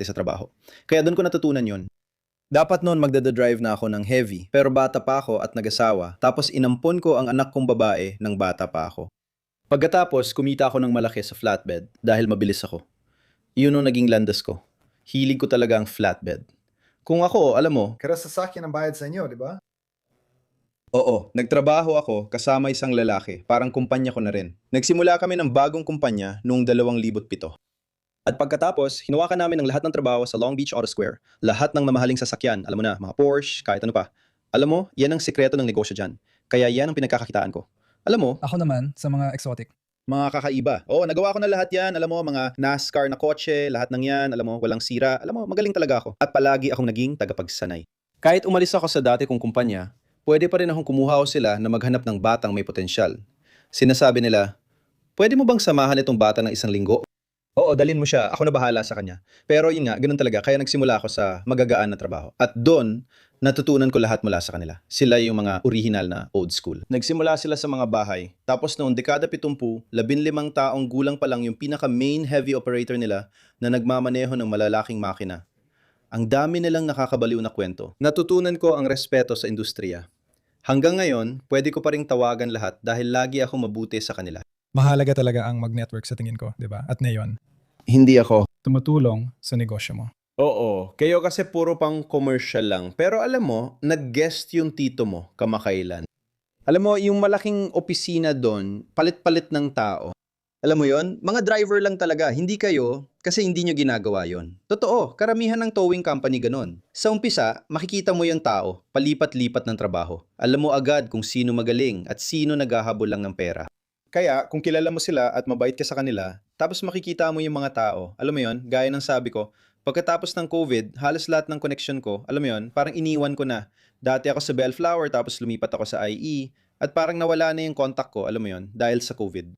sa trabaho. Kaya doon ko natutunan yon. Dapat noon magdadadrive na ako ng heavy, pero bata pa ako at nag-asawa, tapos inampon ko ang anak kong babae ng bata pa ako. Pagkatapos, kumita ako ng malaki sa flatbed dahil mabilis ako. Yun ang naging landas ko. Hilig ko talaga ang flatbed. Kung ako, alam mo, Kaya sasakyan ang bayad sa inyo, di ba? oo, nagtrabaho ako kasama isang lalaki, parang kumpanya ko na rin. Nagsimula kami ng bagong kumpanya noong 2007. At pagkatapos, hinawakan namin ang lahat ng trabaho sa Long Beach Auto Square. Lahat ng mamahaling sasakyan, alam mo na, mga Porsche, kahit ano pa. Alam mo, yan ang sikreto ng negosyo dyan. Kaya yan ang pinagkakakitaan ko. Alam mo, Ako naman, sa mga exotic. mga kakaiba. Oo, nagawa ko na lahat yan. Alam mo, mga NASCAR na kotse, lahat ng yan. Alam mo, walang sira. Alam mo, magaling talaga ako. At palagi akong naging tagapagsanay. Kahit umalis ako sa dati kong kumpanya, pwede pa rin akong kumuha o sila na maghanap ng batang may potensyal. Sinasabi nila, pwede mo bang samahan itong bata ng 1 linggo? Oo, dalin mo siya. Ako na bahala sa kanya. Pero yun nga, ganun talaga. Kaya nagsimula ako sa magagaan na trabaho. At doon, natutunan ko lahat mula sa kanila. Sila yung mga original na old school. Nagsimula sila sa mga bahay. Tapos noong dekada 70, 15 taong gulang pa lang yung pinaka-main heavy operator nila na nagmamaneho ng malalaking makina. Ang dami nilang nakakabaliw na kwento. Natutunan ko ang respeto sa industriya. Hanggang ngayon, pwede ko pa ring tawagan lahat dahil lagi ako mabuti sa kanila. Mahalaga talaga ang mag-network sa tingin ko, di ba? At ngayon, Hindi ako. tumutulong sa negosyo mo. Oo, kayo kasi puro pang commercial lang. Pero alam mo, nag-guest yung tito mo kamakailan. Alam mo, yung malaking opisina doon, palit-palit ng tao. Alam mo yon, mga driver lang talaga, hindi kayo, kasi hindi nyo ginagawa yon. Totoo, karamihan ng towing company ganon. Sa umpisa, makikita mo yung tao, palipat-lipat ng trabaho. Alam mo agad kung sino magaling at sino naghahabol lang ng pera. Kaya, kung kilala mo sila at mabait ka sa kanila, tapos makikita mo yung mga tao, alam mo yon, gaya ng sabi ko, pagkatapos ng COVID, halos lahat ng connection ko, alam mo yon, parang iniwan ko na. Dati ako sa Bellflower, tapos lumipat ako sa IE, at parang nawala na yung contact ko, alam mo yon, dahil sa COVID.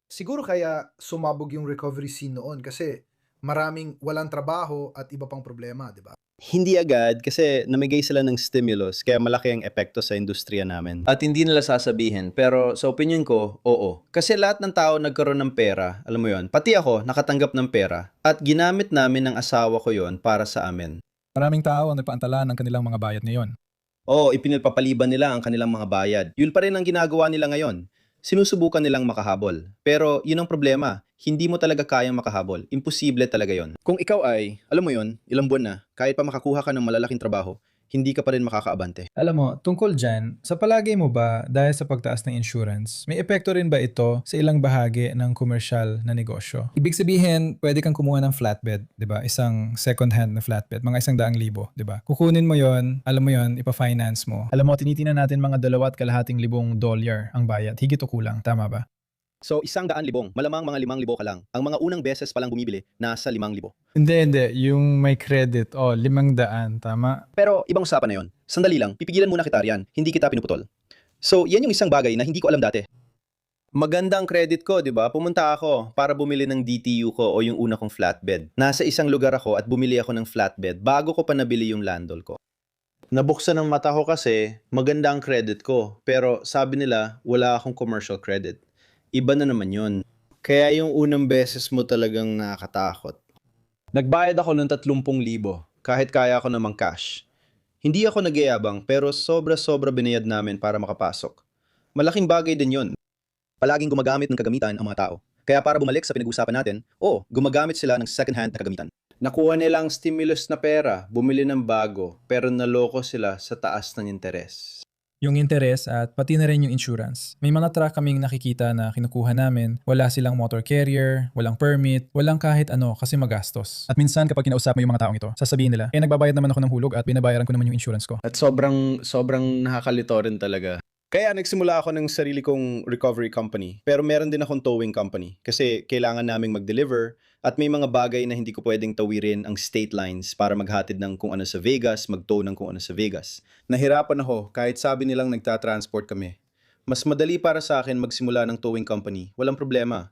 Siguro kaya sumabog yung recovery scene noon kasi maraming walang trabaho at iba pang problema, di ba? Hindi agad kasi namigay sila ng stimulus kaya malaki ang epekto sa industriya namin. At hindi nila sasabihin pero sa opinion ko, oo. Kasi lahat ng tao nagkaroon ng pera, alam mo yon, pati ako nakatanggap ng pera at ginamit namin ng asawa ko yon para sa amin. Maraming tao ang nagpaantala ng kanilang mga bayad ngayon. Oo, ipinagpapaliban nila ang kanilang mga bayad. Yun pa rin ang ginagawa nila ngayon. Sinusubukan nilang makahabol. Pero yun ang problema. Hindi mo talaga kayang makahabol. Imposible talaga yon. Kung ikaw ay, alam mo yon, ilang buwan na, kahit pa makakuha ka ng malalaking trabaho, hindi ka pa rin makakaabante. Alam mo, tungkol dyan, sa palagay mo ba, dahil sa pagtaas ng insurance, may epekto rin ba ito sa ilang bahagi ng komersyal na negosyo? Ibig sabihin, pwede kang kumuha ng flatbed, di ba? Isang second-hand na flatbed, mga 100,000, di ba? Kukunin mo yon, alam mo yon, ipa-finance mo. Alam mo, tinitingnan natin mga $2,500 ang bayad. Higit o kulang, tama ba? So, 100,000, malamang mga 5,000 ka lang. Ang mga unang beses palang bumibili, nasa 5,000. Hindi. Yung may credit, 500, tama? Pero ibang usapan na yon. Sandali lang, pipigilan muna kita riyan, hindi kita pinuputol. So, yan yung isang bagay na hindi ko alam dati. Maganda ang credit ko, di ba? Pumunta ako para bumili ng DTU ko o yung una kong flatbed. Nasa isang lugar ako at bumili ako ng flatbed bago ko pa nabili yung landol ko. Nabuksan ng mata ko kasi maganda ang credit ko. Pero sabi nila, wala akong commercial credit. Iba na naman yon. Kaya yung unang beses mo talagang nakakatakot. Nagbayad ako ng 30,000 kahit kaya ako namang cash. Hindi ako nagyayabang pero sobra-sobra binayad namin para makapasok. Malaking bagay din yon. Palaging gumagamit ng kagamitan ang mga tao. Kaya para bumalik sa pinag-uusapan natin, gumagamit sila ng second-hand na kagamitan. Nakuha nilang stimulus na pera, bumili ng bago, pero naloko sila sa taas ng interes. Yung interest at pati na rin yung insurance. May mga truck kaming nakikita na kinukuha namin, wala silang motor carrier, walang permit, walang kahit ano kasi magastos. At minsan kapag kinausap mo yung mga taong ito, sasabihin nila, nagbabayad naman ako ng hulog at binabayaran ko naman yung insurance ko. At sobrang nakakalito rin talaga. Kaya nagsimula ako ng sarili kong recovery company. Pero meron din akong towing company. Kasi kailangan naming mag-deliver at may mga bagay na hindi ko pwedeng tawirin ang state lines para maghatid ng kung ano sa Vegas, mag-tow ng kung ano sa Vegas. Nahirapan ako kahit sabi nilang nagtatransport kami. Mas madali para sa akin magsimula ng towing company. Walang problema.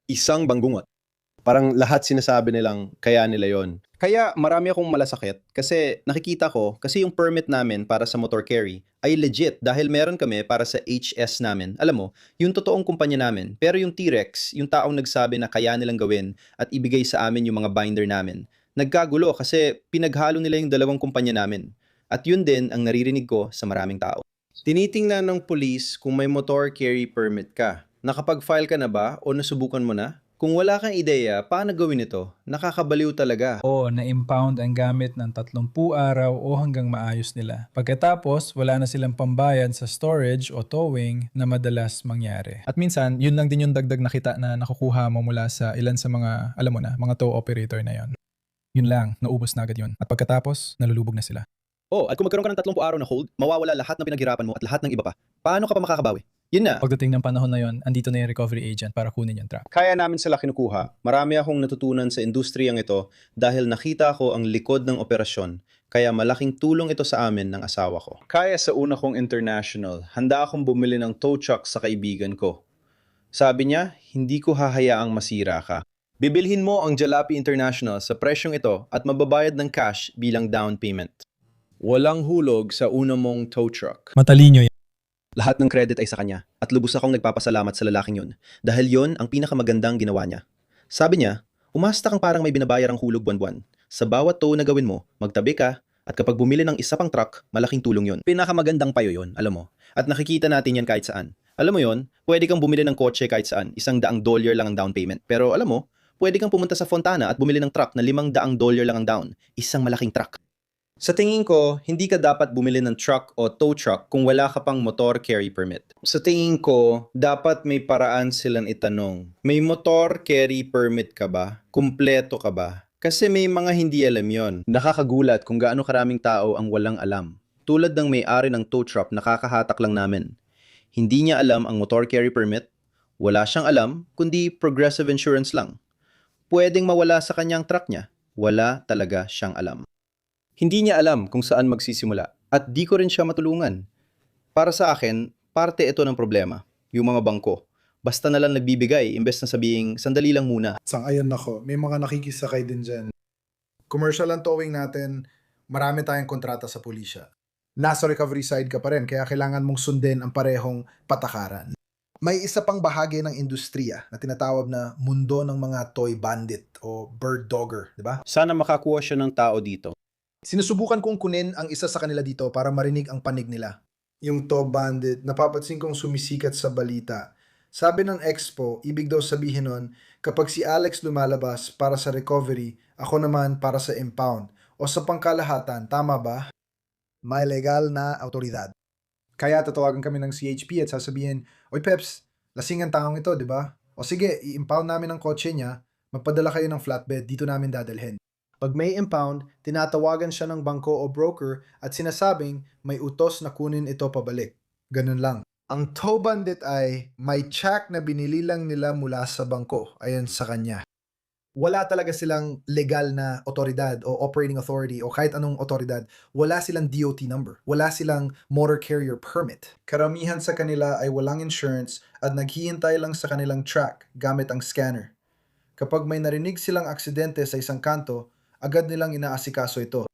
Isang banggungot. Parang lahat sinasabi nilang kaya nila yon. Kaya marami akong malasakit kasi nakikita ko kasi yung permit namin para sa motor carry ay legit dahil meron kami para sa HS namin. Alam mo, yung totoong kumpanya namin. Pero yung T-Rex, yung taong nagsabi na kaya nilang gawin at ibigay sa amin yung mga binder namin, nagkagulo kasi pinaghalo nila yung dalawang kumpanya namin. At yun din ang naririnig ko sa maraming tao. Tinitingnan ng police kung may motor carry permit ka. Nakapag-file ka na ba o nasubukan mo na? Kung wala kang ideya, paano gawin ito? Nakakabaliw talaga. Na-impound ang gamit ng 30 araw o hanggang maayos nila. Pagkatapos, wala na silang pambayad sa storage o towing na madalas mangyari. At minsan, yun lang din yung dagdag na kita na nakukuha mo mula sa ilan sa mga, alam mo na, mga tow operator na yon. Yun lang, naubos na agad yun. At pagkatapos, nalulubog na sila. At kung magkaroon ka ng 30 araw na hold, mawawala lahat ng pinaghirapan mo at lahat ng iba pa. Paano ka pa makakabawi? Yun na. Pagdating ng panahon na yon, andito na yung recovery agent para kunin yung truck. Kaya namin sila kinukuha. Marami akong natutunan sa industriyang ito dahil nakita ko ang likod ng operasyon. Kaya malaking tulong ito sa amin ng asawa ko. Kaya sa una kong international, handa akong bumili ng tow truck sa kaibigan ko. Sabi niya, hindi ko hahayaang masira ka. Bibilhin mo ang Jalapy International sa presyong ito at mababayad ng cash bilang down payment. Walang hulog sa una mong tow truck. Matalino yan. Lahat ng credit ay sa kanya at lubos akong nagpapasalamat sa lalaking yun dahil yon ang pinakamagandang ginawa niya. Sabi niya, umasta kang parang may binabayarang hulog buwan-buwan. Sa bawat tow na gawin mo, magtabi ka at kapag bumili ng isa pang truck, malaking tulong yon. Pinakamagandang payo yon, alam mo. At nakikita natin yan kahit saan. Alam mo yon, pwede kang bumili ng kotse kahit saan, $100 lang ang down payment. Pero alam mo, pwede kang pumunta sa Fontana at bumili ng truck na $500 lang ang down, isang malaking truck. Sa tingin ko, hindi ka dapat bumili ng truck o tow truck kung wala ka pang motor carry permit. Sa tingin ko, dapat may paraan silang itanong. May motor carry permit ka ba? Kumpleto ka ba? Kasi may mga hindi alam yon. Nakakagulat kung gaano karaming tao ang walang alam. Tulad ng may-ari ng tow truck na kakahatak lang namin. Hindi niya alam ang motor carry permit, wala siyang alam, kundi progressive insurance lang. Pwedeng mawala sa kanyang truck niya, wala talaga siyang alam. Hindi niya alam kung saan magsisimula at di ko rin siya matulungan. Para sa akin, parte ito ng problema, yung mga bangko. Basta na lang nagbibigay imbes na sabihing sandali lang muna. Sang-ayon ako. May mga nakikisakay din dyan. Commercial ang towing natin, marami tayong kontrata sa pulisya. Nasa recovery side ka pa rin, kaya kailangan mong sundin ang parehong patakaran. May isa pang bahagi ng industriya na tinatawag na mundo ng mga toy bandit o bird dogger, di ba? Sana makakuha siya ng tao dito. Sinusubukan kong kunin ang isa sa kanila dito para marinig ang panig nila. Yung toy bandit, napapansin kong sumisikat sa balita Sabi ng expo, ibig daw sabihin nun, kapag si Alex lumalabas para sa recovery, ako naman para sa impound. O sa pangkalahatan, tama ba? May legal na autoridad. Kaya tatawagan kami ng CHP at sasabihin, Oy Peps, lasing ang taong ito, di ba? O sige, i-impound namin ang kotse niya, magpadala kayo ng flatbed, dito namin dadalhin. Pag may impound, tinatawagan siya ng bangko o broker at sinasabing may utos na kunin ito pabalik. Ganun lang. Ang tow bandit ay may check na binili lang nila mula sa bangko ayon sa kanya. Wala talaga silang legal na otoridad o operating authority o kahit anong otoridad. Wala silang DOT number. Wala silang motor carrier permit. Karamihan sa kanila ay walang insurance at naghihintay lang sa kanilang track gamit ang scanner. Kapag may narinig silang aksidente sa isang kanto, agad nilang inaasikaso ito.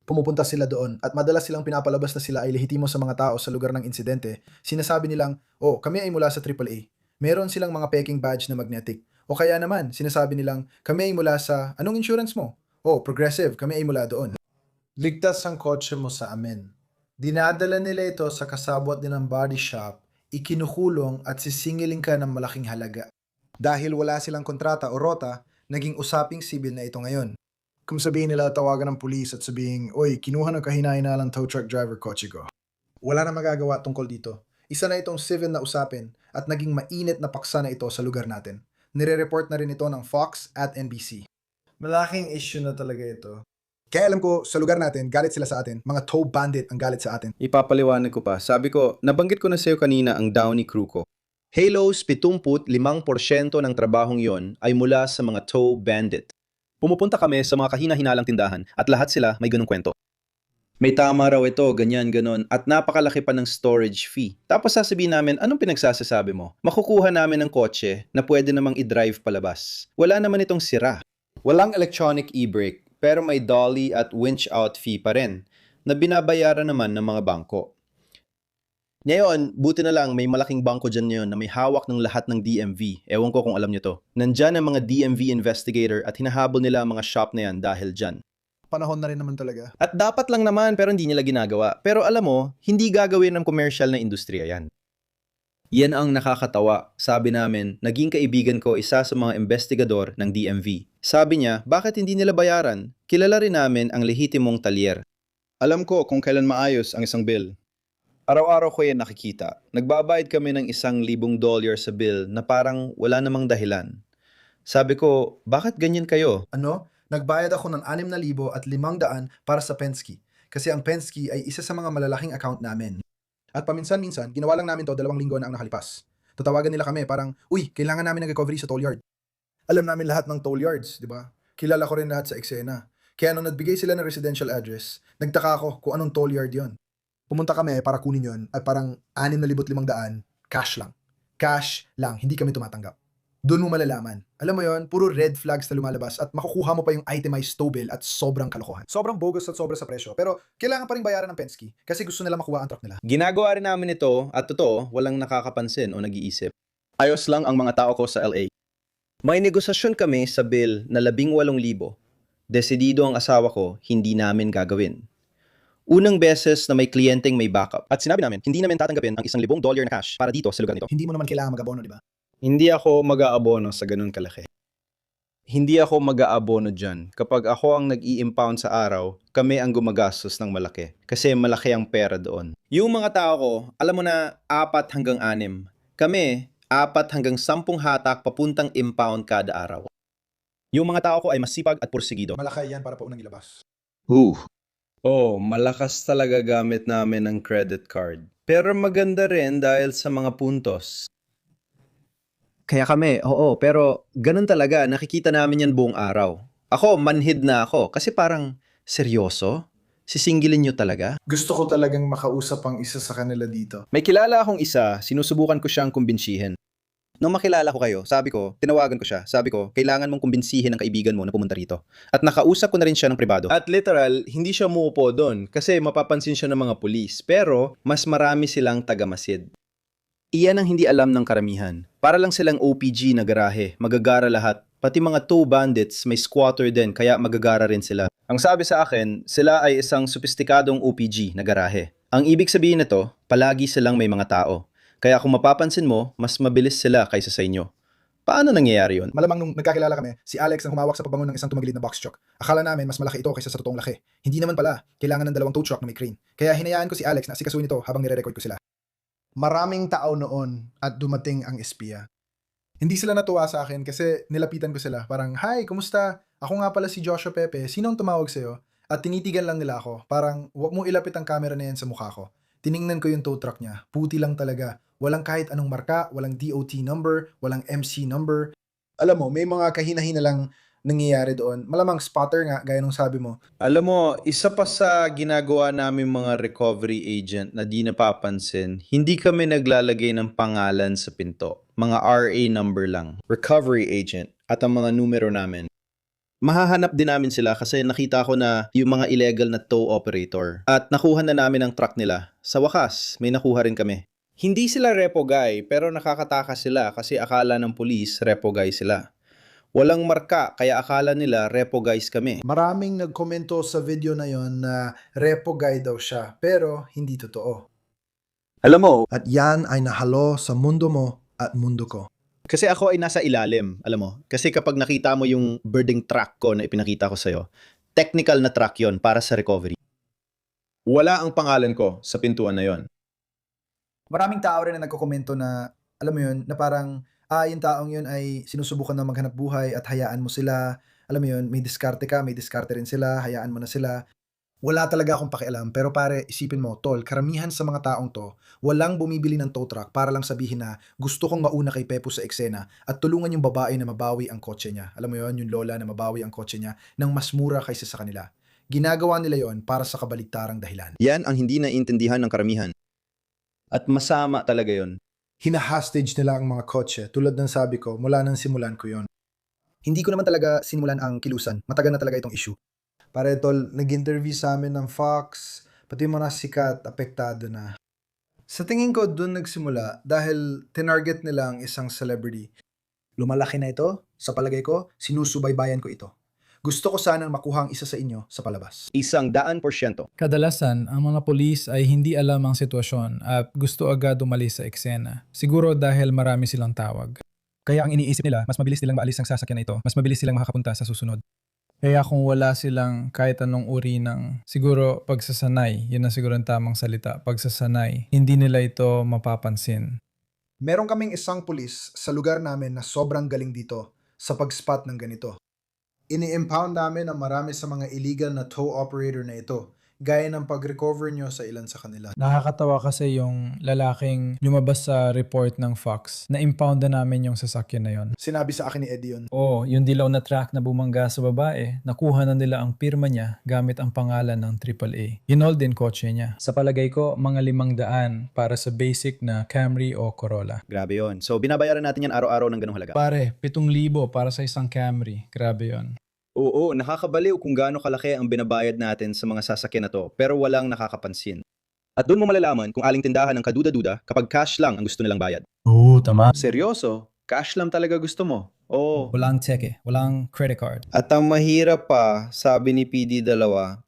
Pumupunta sila doon at madalas silang pinapalabas na sila ay lehitimo sa mga tao sa lugar ng insidente. Sinasabi nilang, oh, kami ay mula sa AAA. Meron silang mga peking badge na magnetic. O kaya naman, sinasabi nilang, kami ay mula sa, anong insurance mo? Oh, Progressive, kami ay mula doon. Ligtas ang kotse mo sa amin. Dinadala nila ito sa kasabwat din ng body shop, ikinukulong at sisingiling ka ng malaking halaga. Dahil wala silang kontrata o rota, naging usaping sibil na ito ngayon. Kung sabihin nila tawagan ng pulis at sabihin, oy, kinuha ng kahinainalang tow truck driver kotse ko. Wala na magagawa tungkol dito. Isa na itong civil na usapin at naging mainit na paksa na ito sa lugar natin. Nire-report na rin ito ng Fox at NBC. Malaking issue na talaga ito. Kaya alam ko, sa lugar natin, galit sila sa atin. Mga tow bandit ang galit sa atin. Ipapaliwanag ko pa. Sabi ko, nabanggit ko na sa'yo kanina ang Downey crew ko. Halos 75% ng trabahong yon ay mula sa mga tow bandit. Pumupunta kami sa mga kahina-hinalang tindahan at lahat sila may ganung kwento. May tama raw ito, ganyan, ganon, at napakalaki pa ng storage fee. Tapos sasabihin namin, anong pinagsasasabi mo? Makukuha namin ng kotse na pwede namang i-drive palabas. Wala naman itong sira. Walang electronic e-brake, pero may dolly at winch out fee pa rin, na binabayaran naman ng mga bangko. Ngayon, buti na lang may malaking bangko dyan ngayon na may hawak ng lahat ng DMV. Ewan ko kung alam nyo to. Nandyan ang mga DMV investigator at hinahabol nila ang mga shop na yan dahil dyan. Panahon na rin naman talaga. At dapat lang naman pero hindi nila ginagawa. Pero alam mo, hindi gagawin ng commercial na industriya yan. Yan ang nakakatawa. Sabi namin, naging kaibigan ko isa sa mga investigador ng DMV. Sabi niya, bakit hindi nila bayaran? Kilala rin namin ang lehitimong talyer. Alam ko kung kailan maayos ang isang bill. Araw-araw ko yan nakikita. Nagbabayad kami ng $1,000 sa bill na parang wala namang dahilan. Sabi ko, bakit ganyan kayo? Ano? Nagbayad ako ng 6,000 at 500 para sa Penske. Kasi ang Penske ay isa sa mga malalaking account namin. At paminsan-minsan, ginawa lang namin to 2 linggo na ang nakalipas. Tatawagan nila kami parang, uy, kailangan namin ng recovery sa toll yard. Alam namin lahat ng toll yards, di ba? Kilala ko rin lahat sa eksena. Kaya nung nagbigay sila ng residential address, nagtaka ako kung anong toll yard yon. Pumunta kami para kunin yon at parang 6,500, cash lang. Cash lang, hindi kami tumatanggap. Doon mo malalaman. Alam mo yon, puro red flags na lumalabas at makukuha mo pa yung itemized tow bill at sobrang kalokohan. Sobrang bogus at sobra sa presyo. Pero kailangan pa rin bayaran ng Penske kasi gusto nila makuha ang truck nila. Ginagawa rin namin ito at totoo, walang nakakapansin o nag-iisip. Ayos lang ang mga tao ko sa LA. May negosasyon kami sa bill na 18,000. Desidido ang asawa ko, hindi namin gagawin. Unang beses na may kliyenteng may backup. At sinabi namin, hindi namin tatanggapin ang $1,000 na cash para dito sa lugar nito. Hindi mo naman kailangan mag-abono, di ba? Hindi ako mag-aabono sa ganun kalaki. Hindi ako mag-aabono dyan. Kapag ako ang nag-i-impound sa araw, kami ang gumagastos ng malaki. Kasi malaki ang pera doon. Yung mga tao ko, alam mo na 4 hanggang 6. Kami, 4 hanggang 10 hatak papuntang impound kada araw. Yung mga tao ko ay masipag at pursigido. Malakay yan para paunang ilabas. Oh, malakas talaga gamit namin ng credit card. Pero maganda rin dahil sa mga puntos. Kaya kami, oo, pero ganun talaga, nakikita namin yan buong araw. Ako, manhid na ako, kasi parang, seryoso? Sisingilin nyo talaga? Gusto ko talagang makausap ang isa sa kanila dito. May kilala akong isa, sinusubukan ko siyang kumbinsihin. Nung makilala ko kayo, sabi ko, tinawagan ko siya, sabi ko, kailangan mong kumbinsihin ang kaibigan mo na pumunta rito. At nakausap ko na rin siya ng pribado. At literal, hindi siya muupo doon kasi mapapansin siya ng mga pulis. Pero, mas marami silang tagamasid. Iyan ang hindi alam ng karamihan. Para lang silang OPG na garahe, magagara lahat. Pati mga tow bandits may squatter din kaya magagara rin sila. Ang sabi sa akin, sila ay isang sopistikadong OPG na garahe. Ang ibig sabihin nito, palagi silang may mga tao. Kaya kung mapapansin mo, mas mabilis sila kaysa sa inyo. Paano nangyayari yun? Malamang nung nagkakilala kami, si Alex ang humawak sa pabangon ng isang tumagilid na box truck. Akala namin mas malaki ito kaysa sa totoong laki. Hindi naman pala, kailangan ng 2 tow truck na may crane. Kaya hinayaan ko si Alex na asikasuhin ito habang nire-record ko sila. Maraming tao noon at dumating ang espiya. Hindi sila natuwa sa akin kasi nilapitan ko sila. Parang, "Hi, kumusta? Ako nga pala si Joshua Pepe. Sino ang tumawag sa'yo?" At tinitigan lang nila ako. Parang, "Huwag mong ilapit ang camera na yan sa mukha ko." Tiningnan ko yung tow truck niya. Puti lang talaga. Walang kahit anong marka, walang DOT number, walang MC number. Alam mo, may mga kahina-hina lang nangyayari doon. Malamang spotter nga, gaya nung sabi mo. Alam mo, isa pa sa ginagawa namin mga recovery agent na di napapansin, hindi kami naglalagay ng pangalan sa pinto. Mga RA number lang. Recovery agent at ang mga numero namin. Mahahanap din namin sila kasi nakita ko na yung mga illegal na tow operator. At nakuha na namin ang truck nila. Sa wakas, may nakuha rin kami. Hindi sila repo guy pero nakakatakas sila kasi akala ng pulis repo guy sila. Walang marka kaya akala nila repo guys kami. Maraming nagkomento sa video na yon na repo guy daw siya, pero hindi totoo. Alam mo, At yan ay nahalo sa mundo mo at mundo ko. kasi ako ay nasa ilalim, alam mo. Kasi kapag nakita mo yung birding truck ko na ipinakita ko sa'yo, technical na truck yon para sa recovery. Wala ang pangalan ko sa pintuan na yon. Maraming tao rin na nagkokomento na, alam mo yun, na parang, yung taong yun ay sinusubukan na maghanap buhay at hayaan mo sila. Alam mo yun, may diskarte ka, may diskarte rin sila, hayaan mo na sila. Wala talaga akong pakialam, pero pare, isipin mo, tol, karamihan sa mga taong to, walang bumibili ng tow truck para lang sabihin na gusto kong mauna kay Pepo sa eksena at tulungan yung babae na mabawi ang kotse niya. Alam mo yun, yung lola na mabawi ang kotse niya ng mas mura kaysa sa kanila. Ginagawa nila yon para sa kabaligtarang dahilan. Yan ang hindi naiintindihan ng karamihan. At masama talaga yon. Hina-hostage nila ang mga kotse. Tulad ng sabi ko, mula nang simulan ko yon. Hindi ko naman talaga simulan ang kilusan. Matagal na talaga itong issue. Pare tol, nag-interview sa amin ng Fox, pati mga sikat, apektado na. Sa tingin ko, doon nagsimula dahil tinarget nila ang isang celebrity. Lumalaki na ito, sa palagay ko, sinusubaybayan ko ito. Gusto ko sanang makuha ang isa sa inyo sa palabas. 100%. Kadalasan, ang mga polis ay hindi alam ang sitwasyon at gusto agad umalis sa eksena. Siguro dahil marami silang tawag. Kaya ang iniisip nila, mas mabilis silang maalis ang sasakyan na ito, mas mabilis silang makakapunta sa susunod. Kaya kung wala silang kahit anong uri ng siguro pagsasanay, yun na siguro ang tamang salita, pagsasanay, hindi nila ito mapapansin. Meron kaming isang pulis sa lugar namin na sobrang galing dito sa pag-spot ng ganito. Ini-impound namin ang marami sa mga illegal na tow operator na ito, gaya ng pag-recover nyo sa ilan sa kanila. Nakakatawa kasi yung lalaking lumabas sa report ng Fox na impound na namin yung sasakyan na yon. Sinabi sa akin ni Eddie yun. Oo, yung dilaw na truck na bumangga sa babae, nakuha na nila ang pirma niya gamit ang pangalan ng AAA. Yun din kotse niya. Sa palagay ko, mga 500 para sa basic na Camry o Corolla. Grabe yon. So binabayaran natin yan araw-araw ng ganung halaga. Pare, 7,000 para sa isang Camry. Grabe yon. Oo, nakakabaliw kung gaano kalaki ang binabayad natin sa mga sasakyan na to pero walang nakakapansin. At doon mo malalaman kung aling tindahan ang kaduda-duda kapag cash lang ang gusto nilang bayad. Oo, tama. Seryoso? Cash lang talaga gusto mo? Oo. Walang cheque, walang credit card. At ang mahirap pa, sabi ni PD2,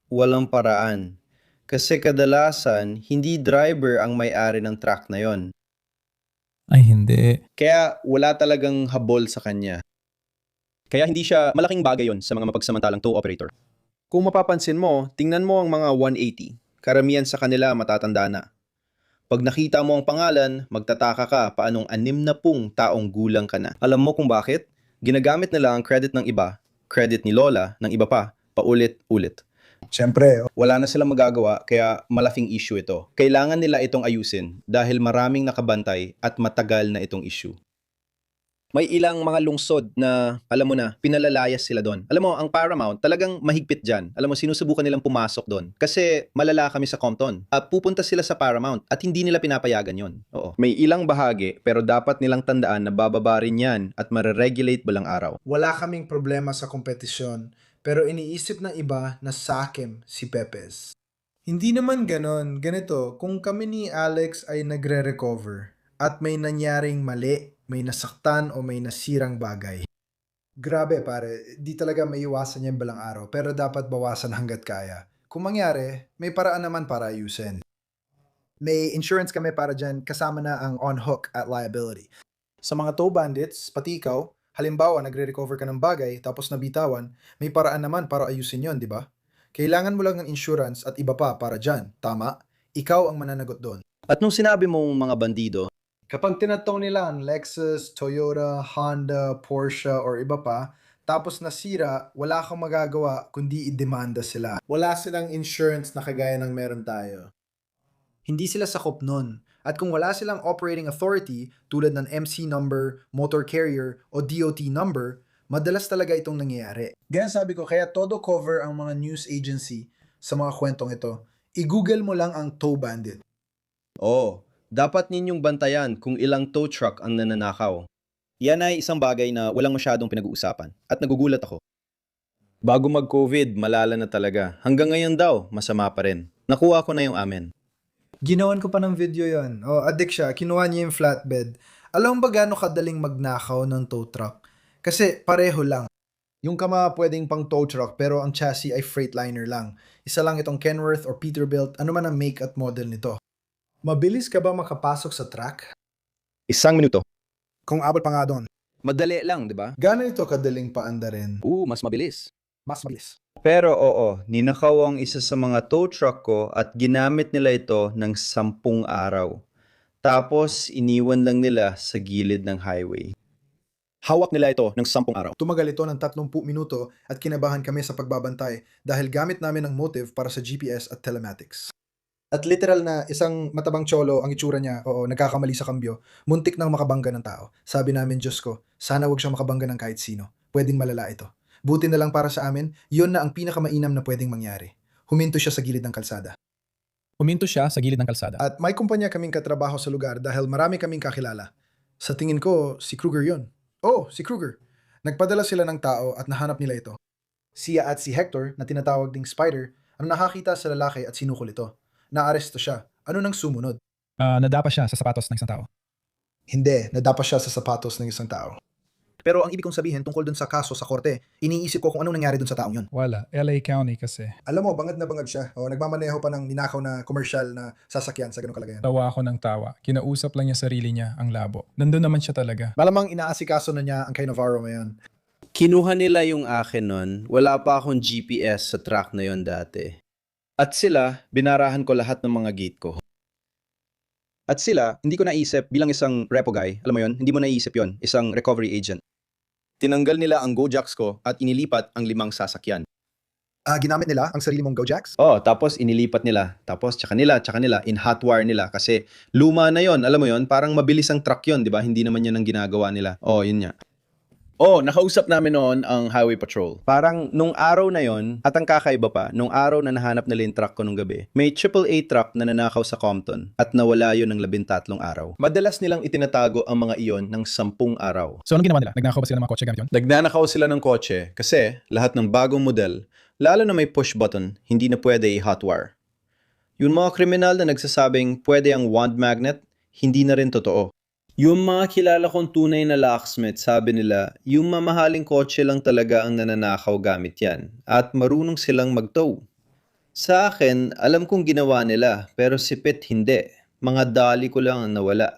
walang paraan. Kasi kadalasan, hindi driver ang may-ari ng truck na yon. Ay, hindi. Kaya wala talagang habol sa kanya. Kaya hindi siya malaking bagay yon sa mga mapagsamantalang tow operator. Kung mapapansin mo, tingnan mo ang mga 180. Karamihan sa kanila matatanda na. Pag nakita mo ang pangalan, magtataka ka paanong 60 taong gulang ka na. Alam mo kung bakit? Ginagamit nila ang credit ng iba, credit ni Lola, ng iba pa, paulit-ulit. Siyempre, Wala na silang magagawa kaya malaking issue ito. Kailangan nila itong ayusin dahil maraming nakabantay at matagal na itong issue. May ilang mga lungsod na, alam mo na, pinalalayas sila doon. Alam mo, ang Paramount talagang mahigpit dyan. Alam mo, sinusubukan nilang pumasok doon. Kasi malala kami sa Compton. At pupunta sila sa Paramount at hindi nila pinapayagan yon. Oo. May ilang bahagi pero dapat nilang tandaan na bababa rin yan at mareregulate balang araw. wala kaming problema sa kompetisyon, pero iniisip ng iba na sakim si Pepes. Hindi naman ganon. Ganito, kung kami ni Alex ay nagre-recover at may nangyaring mali, may nasaktan o may nasirang bagay. Grabe pare, di talaga maiwasan yan balang araw, pero dapat bawasan hanggat kaya. Kung mangyari, may paraan naman para ayusin. May insurance kami para dyan, kasama na ang on-hook at liability. Sa mga tow bandits, pati ikaw, halimbawa nagre-recover ka ng bagay tapos nabitawan, may paraan naman para ayusin yon, di ba? Kailangan mo lang ng insurance at iba pa para dyan, tama? Ikaw ang mananagot doon. At nung sinabi mong mga bandido, Kapag tinatong nila ang Lexus, Toyota, Honda, Porsche, or iba pa, tapos nasira, wala kang magagawa kundi i-demanda sila. Wala silang insurance na kagaya ng meron tayo. Hindi sila sakop nun. At kung wala silang operating authority tulad ng MC number, motor carrier, o DOT number, madalas talaga itong nangyayari. Ganyan sabi ko, kaya todo cover ang mga news agency sa mga kwentong ito. I-google mo lang ang tow bandit. dapat ninyong bantayan kung ilang tow truck ang nananakaw. Yan ay isang bagay na walang masyadong pinag-uusapan at nagugulat ako. Bago mag-COVID, malala na talaga. Hanggang ngayon daw, masama pa rin. Nakuha ko na yung amin. Ginawan ko pa ng video yon. Addict siya. Kinuha niya yung flatbed. Alam mo ba gaano kadaling magnakaw ng tow truck? Kasi pareho lang. Yung kama pwedeng pang tow truck pero ang chassis ay Freightliner lang. Isa lang itong Kenworth or Peterbilt, ano man ang make at model nito. Mabilis ka ba makapasok sa track? 1 minuto. Kung abot pa nga doon. Madali lang, di ba? Gaano ito kadaling paandarin? Mas mabilis. Mas mabilis. Pero oo, ninakaw ang isa sa mga tow truck ko at ginamit nila ito ng 10 araw. Tapos iniwan lang nila sa gilid ng highway. Hawak nila ito ng 10 araw. Tumagal ito ng 30 minuto at kinabahan kami sa pagbabantay dahil gamit namin ang motive para sa GPS at telematics. At literal na isang matabang cholo ang itsura niya, nagkakamali sa kambyo, muntik nang makabangga ng tao. Sabi namin, Diyos ko, sana wag siyang makabangga ng kahit sino. Pwedeng malala ito. Buti na lang para sa amin, yun na ang pinakamainam na pwedeng mangyari. Huminto siya sa gilid ng kalsada. Huminto siya sa gilid ng kalsada. At may kumpanya kaming katrabaho sa lugar dahil marami kaming kakilala. Sa tingin ko, si Kruger yun. Si Kruger. Nagpadala sila ng tao at nahanap nila ito. Siya at si Hector, na tinatawag ding Spider, ang nakakita sa lalaki at sinukol ito. Naaresto siya. Ano nang sumunod? Nadapa siya sa sapatos ng isang tao. Hindi, nadapas siya sa sapatos ng isang tao. Pero ang ibig kong sabihin tungkol dun sa kaso sa korte, iniisip ko kung anong nangyari dun sa taong yun. Wala. LA County kasi. Alam mo, bangad na bangad siya. Nagmamaneho pa ng ninakaw na commercial na sasakyan sa ganung kalagayan. Tawa ako ng tawa. Kinausap lang niya sarili niya ang labo. Nandun naman siya talaga. Malamang inaasikaso na niya ang Cannavaro ngayon. Kinuha nila yung akin nun. Wala pa akong GPS sa truck na yon dati. At sila, binarahan ko lahat ng mga gate ko. At sila, hindi ko naisip bilang isang repo guy, alam mo yon, hindi mo naisip yon, isang recovery agent. Tinanggal nila ang Gojacks ko at inilipat ang 5 sasakyan. Ginamit nila ang sarili mong Gojacks? Tapos inilipat nila. Tapos tsaka nila, in hot wire nila kasi luma na yon, alam mo yon, parang mabilis ang truck yon, di ba? Hindi naman yun ang ginagawa nila. Yun nga. Nakausap namin noon ang highway patrol. Parang nung araw na yon, at ang kakaiba pa, nung araw na nahanap nila yung truck ko nung gabi, may AAA truck na nanakaw sa Compton at nawala yun ng 13 araw. Madalas nilang itinatago ang mga iyon ng 10 araw. So anong ginawa nila? Nagnakaw ba sila ng mga kotse gamit yun? Nagnanakaw sila ng kotse kasi lahat ng bagong model, lalo na may push button, hindi na pwede i-hot wire. Yung mga kriminal na nagsasabing pwede ang wand magnet, hindi na rin totoo. Yung mga kilala kong tunay na locksmith, sabi nila, yung mamahaling kotse lang talaga ang nananakaw gamit yan at marunong silang mag-tow. Sa akin, alam kong ginawa nila pero si Pete hindi. Mga dali ko lang ang nawala.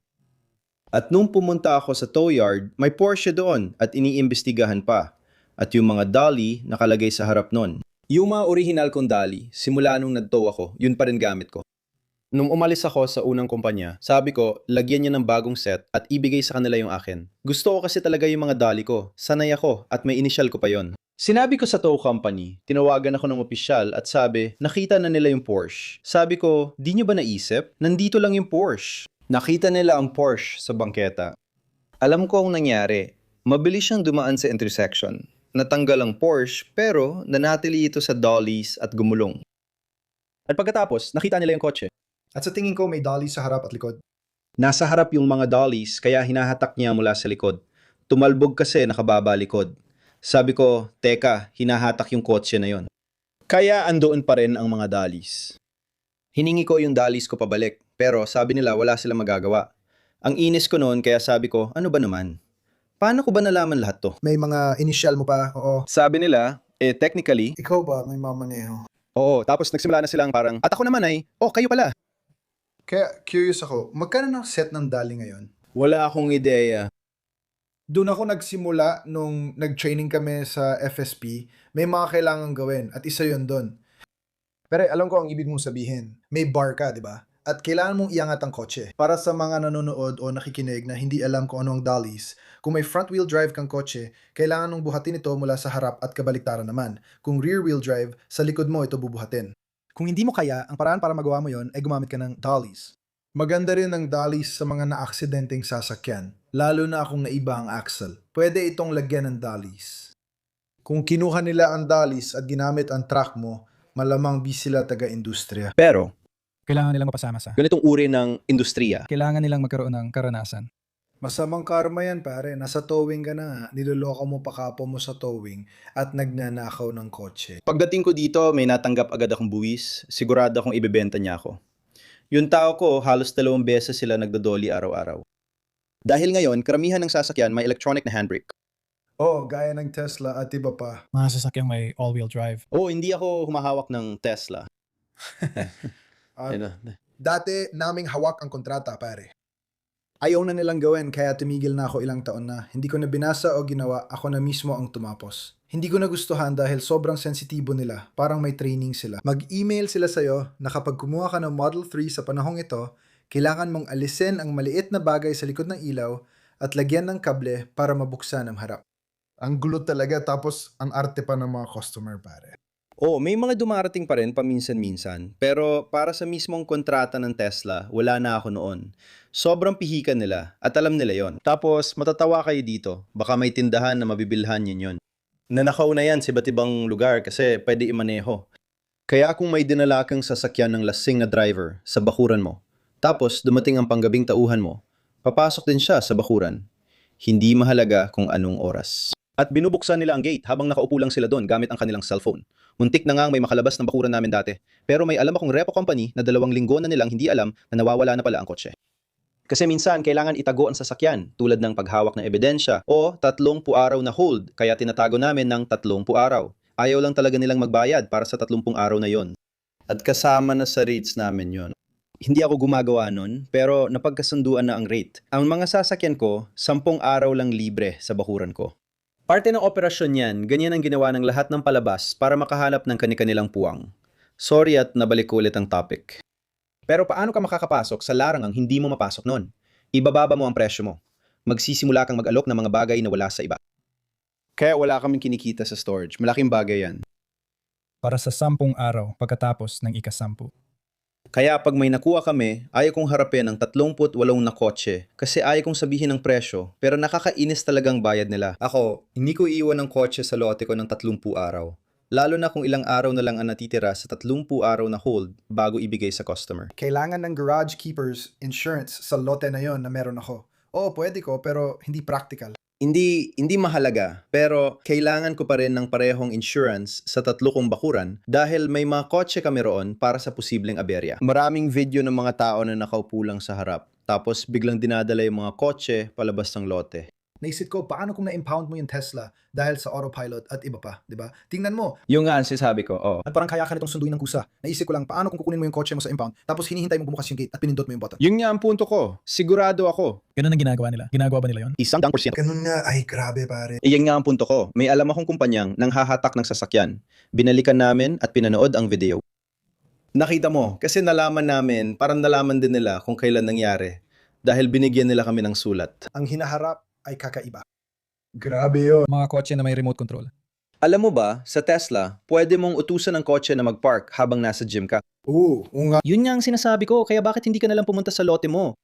At nung pumunta ako sa tow yard, may Porsche doon at iniimbestigahan pa. At yung mga dolly nakalagay sa harap nun. Yung mga original kong dolly, simula nung nag-tow ako, yun pa rin gamit ko. Nung umalis ako sa unang kumpanya, sabi ko, lagyan niya ng bagong set at ibigay sa kanila yung akin. Gusto ko kasi talaga yung mga dolly ko. Sanay ako at may initial ko pa yon. Sinabi ko sa tow company, tinawagan ako ng opisyal at sabi, nakita na nila yung Porsche. Sabi ko, di nyo ba naisip? Nandito lang yung Porsche. Nakita nila ang Porsche sa bangketa. Alam ko ang nangyari. Mabilis siyang dumaan sa intersection. Natanggal ang Porsche pero nanatili ito sa dollies at gumulong. At pagkatapos, nakita nila yung kotse. At sa tingin ko may dolly sa harap at likod. Nasa harap yung mga dollies kaya hinahatak niya mula sa likod. Tumalbog kasi nakababa likod. Sabi ko, teka, hinahatak yung kotse na yon. Kaya andoon pa rin ang mga dollies. Hiningi ko yung dollies ko pabalik pero sabi nila wala silang magagawa. Ang inis ko noon kaya sabi ko, ano ba naman? Paano ko ba nalaman lahat to? May mga initial mo pa, Sabi nila, technically, Ikaw ba may mamaneho? tapos nagsimula na silang parang, at ako naman ay, kayo pala. Kaya curious ako, magkano ng set ng Dali ngayon? Wala akong ideya. Doon ako nagsimula nung nag-training kami sa FSP. May mga kailangan gawin at isa yon doon. Pero alam ko ang ibig mong sabihin. May bar ka, di ba? At kailangan mong iangat ang kotse. Para sa mga nanonood o nakikinig na hindi alam kung ano ang dollies, kung may front-wheel drive kang kotse, kailangan mong buhatin ito mula sa harap at kabaliktaran naman. Kung rear-wheel drive, sa likod mo ito bubuhatin. Kung hindi mo kaya, ang paraan para magawa mo yon ay gumamit ka ng dollies. Maganda rin ang dollies sa mga na-aksidenteng sasakyan, lalo na kung naiba ang axle. Pwede itong lagyan ng dollies. Kung kinuha nila ang dollies at ginamit ang truck mo, malamang di sila taga-industriya. Pero, Kailangan nilang mapasama sa. ganitong uri ng industriya, Kailangan nilang magkaroon ng karanasan. Masamang karma yan pare, nasa towing ka na, niloloko mo pa kapwa mo sa towing at nagnanakaw ng kotse. Pagdating ko dito, may natanggap agad akong buwis. Sigurado akong ibebenta niya ako. Yung tao ko, halos 2 beses sila nagdodoli araw-araw. Dahil ngayon, karamihan ng sasakyan may electronic na handbrake. Oh, gaya ng Tesla at iba pa. Mga sasakyang may all-wheel drive. Oo, hindi ako humahawak ng Tesla. At Ano, dati naming hawak ang kontrata pare. Ayaw na nilang gawin kaya tumigil na ako ilang taon na. Hindi ko na binasa o ginawa, ako na mismo ang tumapos. Hindi ko nagustuhan dahil sobrang sensitibo nila, parang may training sila. Mag-email sila sa'yo na kapag kumuha ka ng Model 3 sa panahong ito, kailangan mong alisin ang maliit na bagay sa likod ng ilaw at lagyan ng kable para mabuksan ang harap. Ang gulo talaga tapos ang arte pa ng mga customer pare. Oo, may mga dumarating pa rin paminsan-minsan. Pero para sa mismong kontrata ng Tesla, wala na ako noon. Sobrang pihikan nila at alam nila yon. Tapos matatawa kayo dito. Baka may tindahan na mabibilhan yun. Nanakaw na yan sa iba't ibang lugar kasi pwede imaneho. Kaya kung may dinala kang sasakyan ng lasing na driver sa bakuran mo, tapos dumating ang panggabing tauhan mo, papasok din siya sa bakuran. Hindi mahalaga kung anong oras. At binubuksan nila ang gate habang nakaupo lang sila doon gamit ang kanilang cellphone. Muntik na nga may makalabas ng bakuran namin dati. Pero may alam akong repo company na 2 linggo na nilang hindi alam na nawawala na pala ang kotse. Kasi minsan kailangan itago ang sasakyan tulad ng paghawak ng ebidensya o 30 araw na hold kaya tinatago namin ng 30 araw. Ayaw lang talaga nilang magbayad para sa 30 araw na yon. At kasama na sa rates namin yon. Hindi ako gumagawa nun, pero napagkasunduan na ang rate. Ang mga sasakyan ko, 10 araw lang libre sa bakuran ko. Parte ng operasyon yan, ganyan ang ginawa ng lahat ng palabas para makahanap ng kani-kanilang puwang. Sorry at nabalik ko ulit ang topic. Pero paano ka makakapasok sa larangang hindi mo mapasok nun? Ibababa mo ang presyo mo. Magsisimula kang mag-alok ng mga bagay na wala sa iba. Kaya wala kaming kinikita sa storage. Malaking bagay yan. Para sa 10 araw pagkatapos ng ika-10. Kaya pag may nakuha kami, ayaw kong harapin ang 38 na kotse kasi ayaw kong sabihin ng presyo pero nakakainis talagang bayad nila. Ako, hindi ko iiwan ng kotse sa lote ko ng 30 araw. Lalo na kung ilang araw na lang ang natitira sa 30 araw na hold bago ibigay sa customer. Kailangan ng garage keepers insurance sa lote na yon na meron ako. Oo, pwede ko pero hindi practical. Hindi mahalaga, pero kailangan ko pa rin ng parehong insurance sa 3 kong bakuran dahil may mga kotse kami roon para sa posibleng aberya. Maraming video ng mga tao na nakaupo lang sa harap, tapos biglang dinadala yung mga kotse palabas ng lote. Naisip ko, paano kung na-impound mo yung Tesla dahil sa autopilot at iba pa, di ba? Tingnan mo, Yung nga ang sinasabi ko, at parang kaya ka nitong sunduin ng kusa. Naisip ko lang, paano kung kukunin mo yung kotse mo sa impound, tapos hinihintay mo bumukas yung gate at pinindot mo yung button? Yun nga ang punto ko. Sigurado ako. Ganun ang ginagawa nila. Ginagawa ba nila yon? 100%. Ganun nga, ay grabe pare. Iyan nga ang punto ko. May alam akong kumpanyang nang hahatak ng sasakyan. Binalikan namin at pinanood ang video. Nakita mo, kasi nalaman namin, parang nalaman din nila kung kailan nangyari. Dahil binigyan nila kami ng sulat. Ang hinaharap ay kakaiba. Grabe yun. Mga kotse na may remote control. Alam mo ba, sa Tesla, pwede mong utusan ng kotse na mag-park habang nasa gym ka. Oo nga. Yun nga ang sinasabi ko, kaya bakit hindi ka nalang pumunta sa lote mo?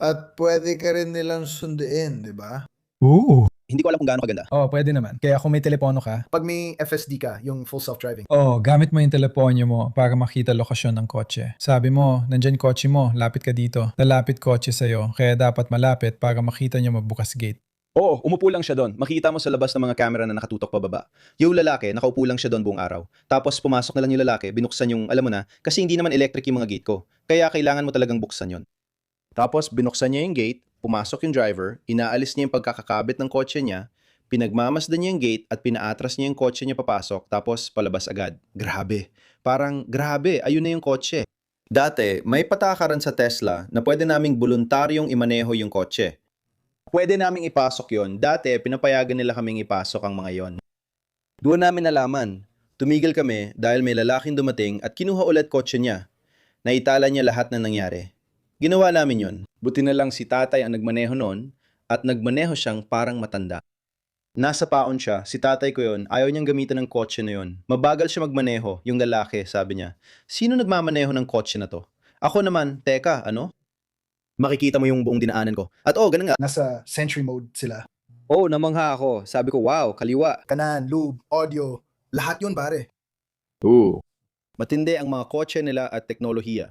At pwede ka rin nilang sunduin, di ba? Oo. Hindi ko alam kung gaano kaganda. Oh, pwede naman. Kaya kung may telepono ka, Pag may FSD ka, yung full self-driving. gamit mo yung teleponyo mo para makita lokasyon ng kotse. Sabi mo, nandyan kotse mo, lapit ka dito. Lalapit kotse sa'yo, kaya dapat malapit para makita nyo magbukas gate. Oo, umupo lang siya doon. Makita mo sa labas ng mga camera na nakatutok pababa. Yung lalaki, nakaupo lang siya doon buong araw. Tapos pumasok na lang yung lalaki, binuksan yung, alam mo na, kasi hindi naman electric yung mga gate ko. Kaya kailangan mo talagang buksan yon. Tapos binuksan niya yung gate, pumasok yung driver, inaalis niya yung pagkakakabit ng kotse niya, pinagmamasdan niya yung gate at pinaatras niya yung kotse niya papasok, tapos palabas agad. Grabe. Parang grabe, ayun na yung kotse. Dati, may patakaran sa Tesla na pwede naming voluntaryong imaneho yung kotse. Pwede naming ipasok yon. Dati, pinapayagan nila kaming ipasok ang mga yon. Doon namin nalaman. Tumigil kami dahil may lalaking dumating at kinuha ulit kotse niya. Naitala niya lahat na nangyari. Ginawa namin yon. Buti na lang si tatay ang nagmaneho noon at nagmaneho siyang parang matanda. Nasa paon siya, si tatay ko yon, ayaw niyang gamitan ng kotse na yon. Mabagal siya magmaneho, yung lalaki, sabi niya. Sino nagmamaneho ng kotse na to? Ako naman, teka, ano? Makikita mo yung buong dinaanan ko. At ganun nga. Nasa Sentry mode sila. Namangha ako. Sabi ko, wow, kaliwa. Kanan, lube, audio, lahat yun pare. Matindi ang mga kotse nila at teknolohiya.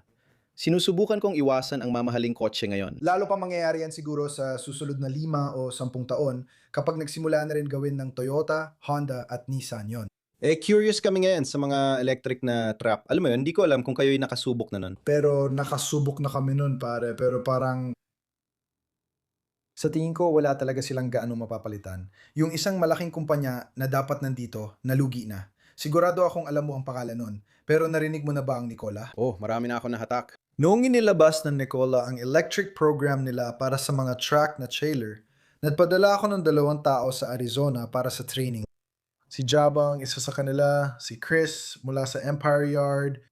Sinusubukan kong iwasan ang mamahaling kotse ngayon. Lalo pa mangyayari yan siguro sa susunod na 5 o 10 taon kapag nagsimula na rin gawin ng Toyota, Honda at Nissan yon. Curious kami ngayon sa mga electric na truck. Alam mo yun, hindi ko alam kung kayo'y nakasubok na nun. Pero nakasubok na kami nun pare, pero parang sa tingin ko wala talaga silang gaano mapapalitan. Yung isang malaking kumpanya na dapat nandito, nalugi na. Sigurado akong alam mo ang pangalan nun. Pero narinig mo na ba ang Nikola? Marami na ako nahatak. Noong inilabas ng Nikola ang electric program nila para sa mga truck na trailer, nagpadala ako ng 2 tao sa Arizona para sa training. Si Jabang, isa sa kanila, si Chris mula sa Empire Yard.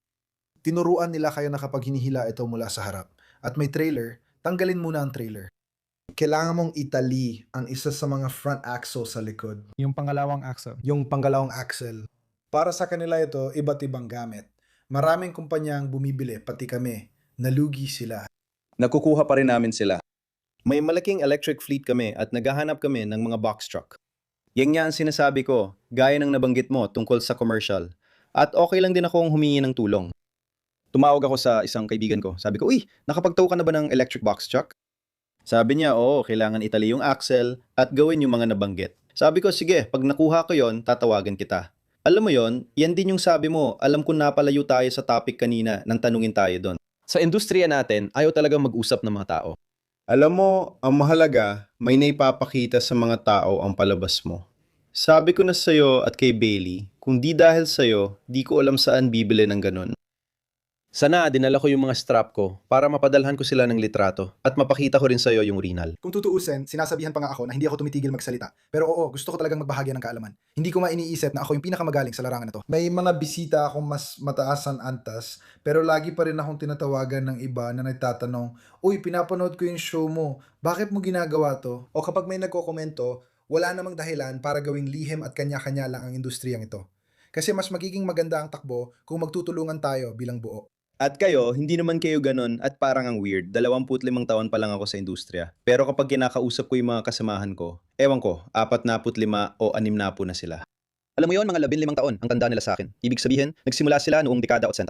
Tinuruan nila kayo na kapag hinihila ito mula sa harap. At may trailer, tanggalin muna ang trailer. Kailangan mong itali ang isa sa mga front axle sa likod. Yung pangalawang axle. Yung panggalawang axle. Para sa kanila ito, iba't ibang gamit. Maraming kumpanya ang bumibili, pati kami. Nalugi sila. Nakukuha pa rin namin sila. May malaking electric fleet kami at naghahanap kami ng mga box truck. Yan nga ang sinasabi ko, gaya ng nabanggit mo tungkol sa commercial. At okay lang din akong humingi ng tulong. Tumawag ako sa isang kaibigan ko. Sabi ko, nakapagtaw ka na ba ng electric box truck? Sabi niya, kailangan itali yung axle at gawin yung mga nabanggit. Sabi ko, sige, pag nakuha ko yon, tatawagan kita. Alam mo yon, yan din yung sabi mo, alam ko napalayo tayo sa topic kanina nang tanungin tayo doon. Sa industriya natin, ayaw talagang mag-usap ng mga tao. Alam mo, ang mahalaga, may naipapakita sa mga tao ang palabas mo. Sabi ko na sa'yo at kay Bailey, kung di dahil sa'yo, di ko alam saan bibili ng ganun. Sana dinala ko yung mga strap ko para mapadalhan ko sila ng litrato at mapakita ko rin sa'yo yung urinal. Kung tutuusin, sinasabihan pa nga ako na hindi ako tumitigil magsalita. Pero gusto ko talagang magbahagi ng kaalaman. Hindi ko mainiisip na ako yung pinakamagaling sa larangan na to. May mga bisita akong mas mataas ang antas, pero lagi pa rin akong tinatawagan ng iba na nagtatanong, "Uy, pinapanood ko yung show mo. Bakit mo ginagawa to?" O kapag may nagkokomento, wala namang dahilan para gawing lihim at kanya-kanya lang ang industriyang ito. Kasi mas magiging maganda ang takbo kung magtutulungan tayo bilang buo. At kayo, hindi naman kayo ganun at parang ang weird. 25 taon pa lang ako sa industriya. Pero kapag kinakausap ko yung mga kasamahan ko, ewan ko, 45 o 60 na sila. Alam mo yon, mga 15 taon ang tanda nila sa akin. Ibig sabihin, nagsimula sila noong dekada 80.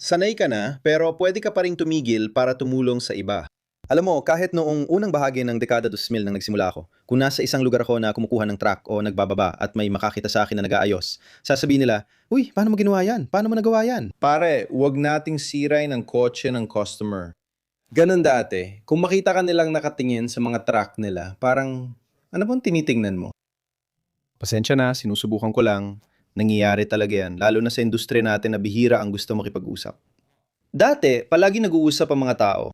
Sanay ka na, pero pwede ka pa rin tumigil para tumulong sa iba. Alam mo, kahit noong unang bahagi ng dekada 2000 nang nagsimula ako, kung nasa isang lugar ako na kumukuha ng truck o nagbababa at may makakita sa akin na nag-aayos, sasabihin nila, "Uy, paano mo ginawa yan? Paano mo nagawa yan?" Pare, huwag nating siray ng kotse ng customer. Ganun dati, kung makita ka nilang nakatingin sa mga truck nila, parang, ano bang tinitingnan mo? Pasensya na, sinusubukan ko lang. Nangyayari talaga yan, lalo na sa industriya natin na bihira ang gusto makipag-usap. Dati, palagi nag-uusap ang mga tao.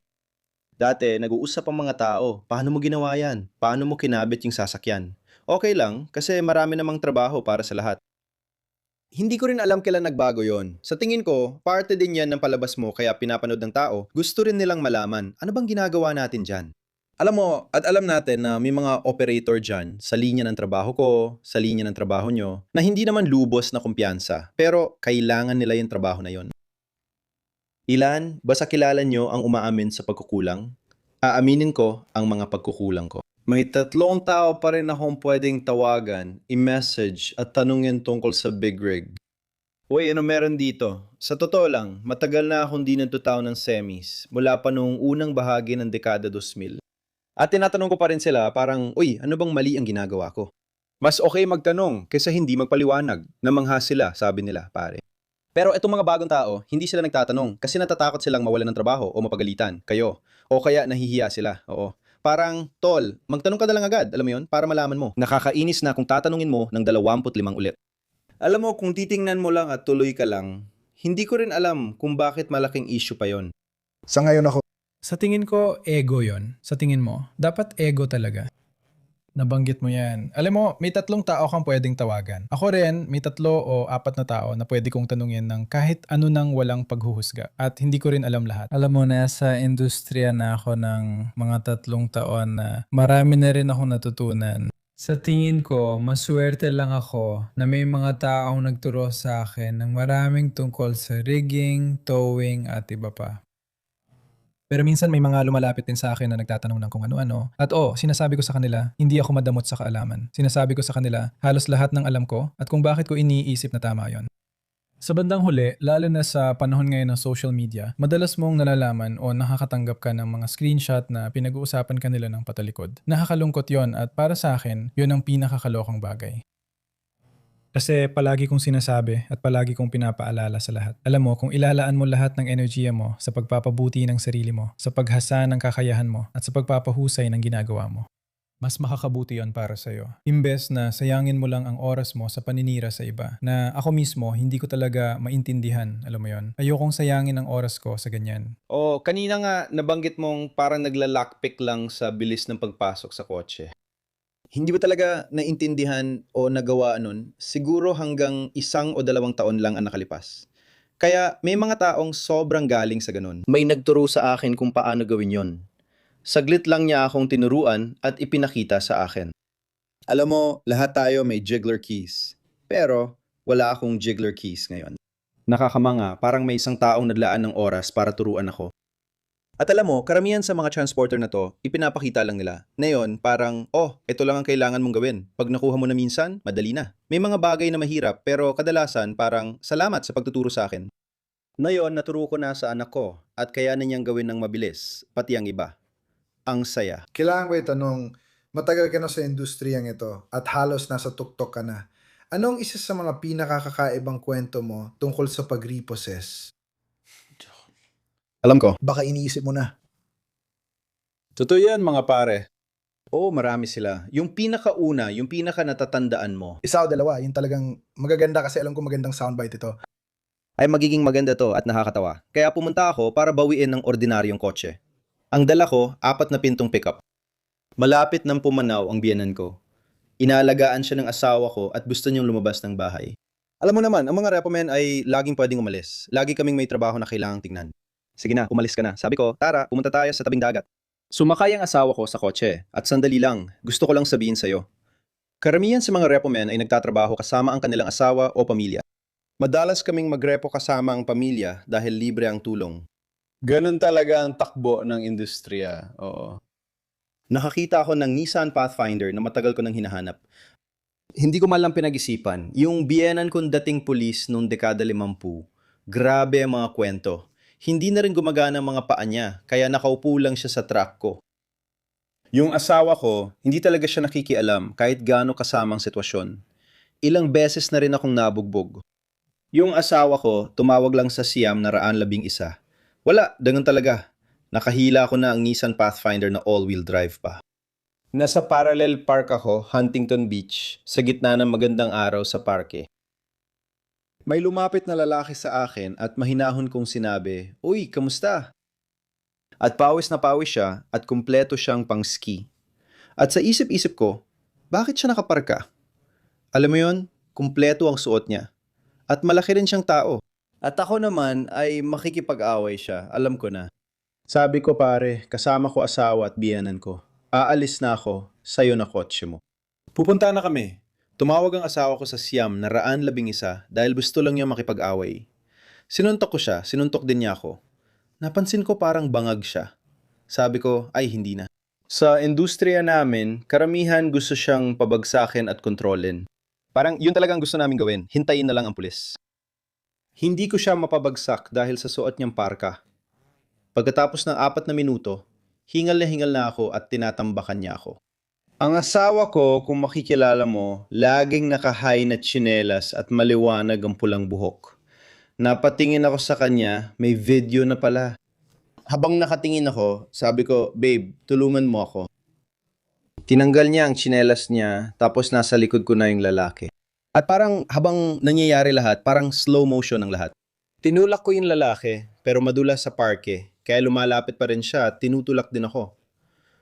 Paano mo ginawa yan? Paano mo kinabit yung sasakyan? Okay lang, kasi marami namang trabaho para sa lahat. Hindi ko rin alam kailan nagbago yon. Sa tingin ko, parte din yan ng palabas mo kaya pinapanood ng tao, gusto rin nilang malaman, ano bang ginagawa natin dyan? Alam mo, at alam natin na may mga operator dyan sa linya ng trabaho ko, sa linya ng trabaho nyo, na hindi naman lubos na kumpiyansa, pero kailangan nila yung trabaho na yon. Ilan, basta kilala nyo ang umaamin sa pagkukulang? Aaminin ko ang mga pagkukulang ko. May 3 tao pa rin akong pwedeng tawagan, i-message at tanungin tungkol sa Big Rig. Uy, ano meron dito? Sa totoo lang, matagal na akong di nagtutaw ng semis, mula pa noong unang bahagi ng dekada 2000. At tinatanong ko pa rin sila parang, uy, ano bang mali ang ginagawa ko? Mas okay magtanong kaysa hindi magpaliwanag. Namangha sila, sabi nila, pare. Pero itong mga bagong tao, hindi sila nagtatanong kasi natatakot silang mawalan ng trabaho o mapagalitan, kayo. O kaya nahihiya sila, oo. Parang, tol, magtanong ka na lang agad, alam mo yun, para malaman mo. Nakakainis na kung tatanungin mo ng 25 ulit. Alam mo, kung titingnan mo lang at tuloy ka lang, Hindi ko rin alam kung bakit malaking issue pa yon. Sa ngayon ako, Sa tingin ko, ego yon. Sa tingin mo, dapat ego talaga. Nabanggit mo yan. Alam mo, may 3 tao kang pwedeng tawagan. Ako rin, may 3 o 4 na tao na pwede kong tanungin ng kahit ano nang walang paghuhusga. At hindi ko rin alam lahat. Alam mo, nasa industriya na ako ng mga 3 taon na marami na rin akong natutunan. Sa tingin ko, maswerte lang ako na may mga taong nagturo sa akin ng maraming tungkol sa rigging, towing at iba pa. Pero minsan may mga lumalapit din sa akin na nagtatanong ng kung ano-ano. At sinasabi ko sa kanila, hindi ako madamot sa kaalaman. Sinasabi ko sa kanila, halos lahat ng alam ko at kung bakit ko iniisip na tama yon. Sa bandang huli, lalo na sa panahon ngayon ng social media, madalas mong nalalaman o nakakatanggap ka ng mga screenshot na pinag-uusapan kanila ng patalikod. Nakakalungkot yon at para sa akin, yon ang pinakakalokang bagay. Kasi palagi kong sinasabi at palagi kong pinapaalala sa lahat. Alam mo, kung ilalaan mo lahat ng enerhiya mo sa pagpapabuti ng sarili mo, sa paghasa ng kakayahan mo, at sa pagpapahusay ng ginagawa mo, mas makakabuti yon para sa'yo. Imbes na sayangin mo lang ang oras mo sa paninira sa iba, na ako mismo hindi ko talaga maintindihan, alam mo yon. Ayokong sayangin ang oras ko sa ganyan. O kanina nga nabanggit mong parang naglalakpik lang sa bilis ng pagpasok sa kotse. Hindi ba talaga naintindihan o nagawa nun? Siguro hanggang 1 o 2 taon lang ang nakalipas. Kaya may mga taong sobrang galing sa ganun. May nagturo sa akin kung paano gawin yon. Saglit lang niya akong tinuruan at ipinakita sa akin. Alam mo, lahat tayo may jiggler keys. Pero wala akong jiggler keys ngayon. Nakakamanga, parang may isang taong nadlaan ng oras para turuan ako. At alam mo, karamihan sa mga transporter na to, ipinapakita lang nila. Ngayon, parang, ito lang ang kailangan mong gawin. Pag nakuha mo na minsan, madali na. May mga bagay na mahirap, pero kadalasan parang, salamat sa pagtuturo sa akin. Ngayon, naturo ko na sa anak ko, at kaya na niyang gawin ng mabilis, pati ang iba. Ang saya. kailangan ko itanong, matagal ka na sa industriyang ito at halos nasa tuktok ka na. Anong isa sa mga pinakakakaibang kwento mo tungkol sa pag-repossess? Alam ko. Baka iniisip mo na. Totoo yan mga pare. Oo, marami sila. Yung pinakauna, yung pinaka natatandaan mo, Isa o dalawa, yung talagang magaganda kasi alam ko magandang soundbite ito. ay magiging maganda to at nakakatawa. Kaya pumunta ako para bawiin ng ordinaryong kotse. Ang dala ko, 4 na pintong pickup. Malapit ng pumanaw ang biyenan ko. Inaalagaan siya ng asawa ko at gusto niyang lumabas ng bahay. Alam mo naman, ang mga repo men ay laging pwedeng umalis. Lagi kaming may trabaho na kailangang tingnan. Sige na, umalis ka na. Sabi ko, tara, pumunta tayo sa tabing dagat. Sumakay ang asawa ko sa kotse at sandali lang, gusto ko lang sabihin sa'yo. Karamihan sa mga repo men ay nagtatrabaho kasama ang kanilang asawa o pamilya. Madalas kaming magrepo kasama ang pamilya dahil libre ang tulong. Ganun talaga ang takbo ng industriya. Oo. Nakakita ako ng Nissan Pathfinder na matagal ko nang hinahanap. Hindi ko man lang pinag-isipan, yung biyenan kong dating pulis noong dekada 50, grabe ang mga kwento. Hindi na rin gumagana ang mga paa niya, kaya nakaupo lang siya sa truck ko. Yung asawa ko, hindi talaga siya nakikialam kahit gaano kasamang sitwasyon. Ilang beses na rin akong nabugbog. Yung asawa ko, tumawag lang sa Siam na 111. Wala, ganun talaga. Nakahila ko na ang Nissan Pathfinder na all-wheel drive pa. Nasa parallel park ako, Huntington Beach, sa gitna ng magandang araw sa parke. May lumapit na lalaki sa akin at mahinahon kong sinabi, "Uy, kamusta?" At pawis na pawis siya at kumpleto siyang pang-ski. At sa isip-isip ko, bakit siya nakaparka? Alam mo yon, kumpleto ang suot niya. At malaki rin siyang tao. At ako naman ay makikipag-away siya, alam ko na. Sabi ko pare, kasama ko asawa at biyanan ko. Aalis na ako, sayo na kotse mo. Pupunta na kami. Tumawag ang asawa ko sa Siam na 111 dahil gusto lang niya makipag-away. Sinuntok ko siya, sinuntok din niya ako. Napansin ko parang bangag siya. Sabi ko, ay hindi na. Sa industriya namin, karamihan gusto siyang pabagsakin at kontrolin. Parang yun talagang gusto namin gawin, hintayin na lang ang pulis. Hindi ko siya mapabagsak dahil sa suot niyang parka. Pagkatapos ng 4 na minuto, hingal na ako at tinatambakan niya ako. Ang asawa ko, kung makikilala mo, laging naka-high na tsinelas at maliwanag ang pulang buhok. Napatingin ako sa kanya, may video na pala. Habang nakatingin ako, sabi ko, "Babe, tulungan mo ako." Tinanggal niya ang tsinelas niya, tapos nasa likod ko na yung lalaki. At parang habang nangyayari lahat, parang slow motion ang lahat. Tinulak ko yung lalaki, pero madulas sa parke, kaya lumalapit pa rin siya at tinutulak din ako.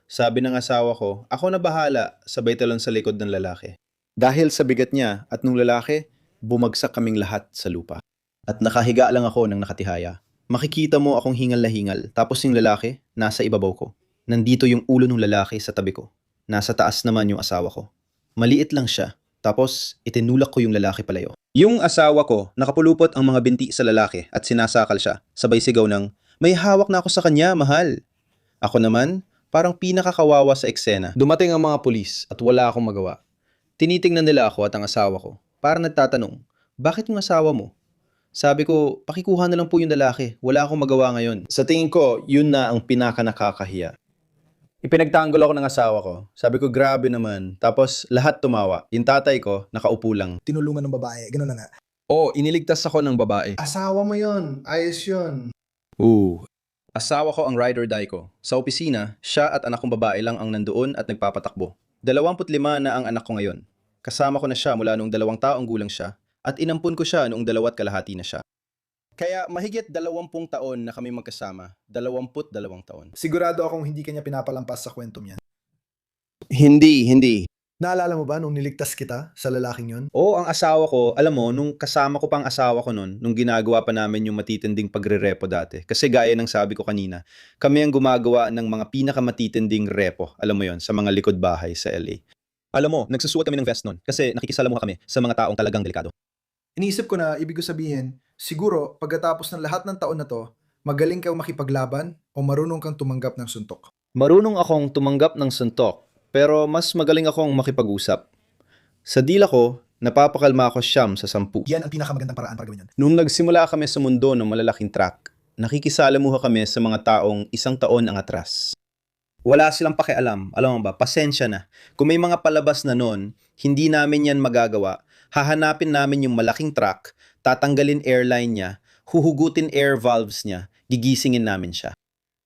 Sabi ng asawa ko, ako na bahala, sabay talon sa likod ng lalaki. Dahil sa bigat niya at nung lalaki, bumagsak kaming lahat sa lupa. At nakahiga lang ako ng nakatihaya. Makikita mo akong hingal na hingal, tapos yung lalaki, nasa ibabaw ko. Nandito yung ulo ng lalaki sa tabi ko. Nasa taas naman yung asawa ko. Maliit lang siya, tapos itinulak ko yung lalaki palayo. Yung asawa ko, nakapulupot ang mga binti sa lalaki at sinasakal siya. Sabay sigaw ng, may hawak na ako sa kanya, mahal. Ako naman, parang pinakakawawa sa eksena. Dumating ang mga pulis at wala akong magawa. Tinitingnan nila ako at ang asawa ko. Parang nagtatanong, bakit yung asawa mo? Sabi ko, pakikuha na lang po yung lalaki. Wala akong magawa ngayon. Sa tingin ko, yun na ang pinaka nakakahiya. Ipinagtanggol ako ng asawa ko. Sabi ko, grabe naman. Tapos lahat tumawa. Yung tatay ko, nakaupo lang. Tinulungan ng babae, gano'n na nga. Oo, iniligtas ako ng babae. Asawa mo yon, ayos yun. Asawa ko ang ride or die ko. Sa opisina, siya at anak kong babae lang ang nandoon at nagpapatakbo. 25 na ang anak ko ngayon. Kasama ko na siya mula noong 2 taong gulang siya at inampun ko siya noong 2 kalahati na siya. Kaya mahigit 20 taon na kami magkasama. 22 taon. Sigurado akong hindi kanya pinapalampas sa kwentong yan. Hindi. Naalala mo ba nung niligtas kita sa lalaking yon? Oo, ang asawa ko, alam mo, nung kasama ko pang asawa ko nun, nung ginagawa pa namin yung matitinding pagre-repo dati. Kasi gaya ng sabi ko kanina, kami ang gumagawa ng mga pinakamatitinding repo, alam mo yon, sa mga likod bahay sa LA. Alam mo, nagsusuot kami ng vest nun kasi nakikisalamuha kami sa mga taong talagang delikado. Iniisip ko na, ibig ko sabihin, siguro pagkatapos ng lahat ng taon na to, magaling kang makipaglaban o marunong kang tumanggap ng suntok. Marunong akong tumanggap ng suntok, pero mas magaling akong makipag-usap. Sa dila ko, napapakalma ako 9 sa 10. Yan ang pinakamagandang paraan para gawin yun. Nung nagsimula kami sa mundo ng malalaking truck, nakikisalamuha kami sa mga taong 1 taon ang atras. Wala silang pakialam, alam mo ba, pasensya na. Kung may mga palabas na nun, hindi namin yan magagawa. Hahanapin namin yung malaking truck, tatanggalin airline niya, huhugutin air valves niya, gigisingin namin siya.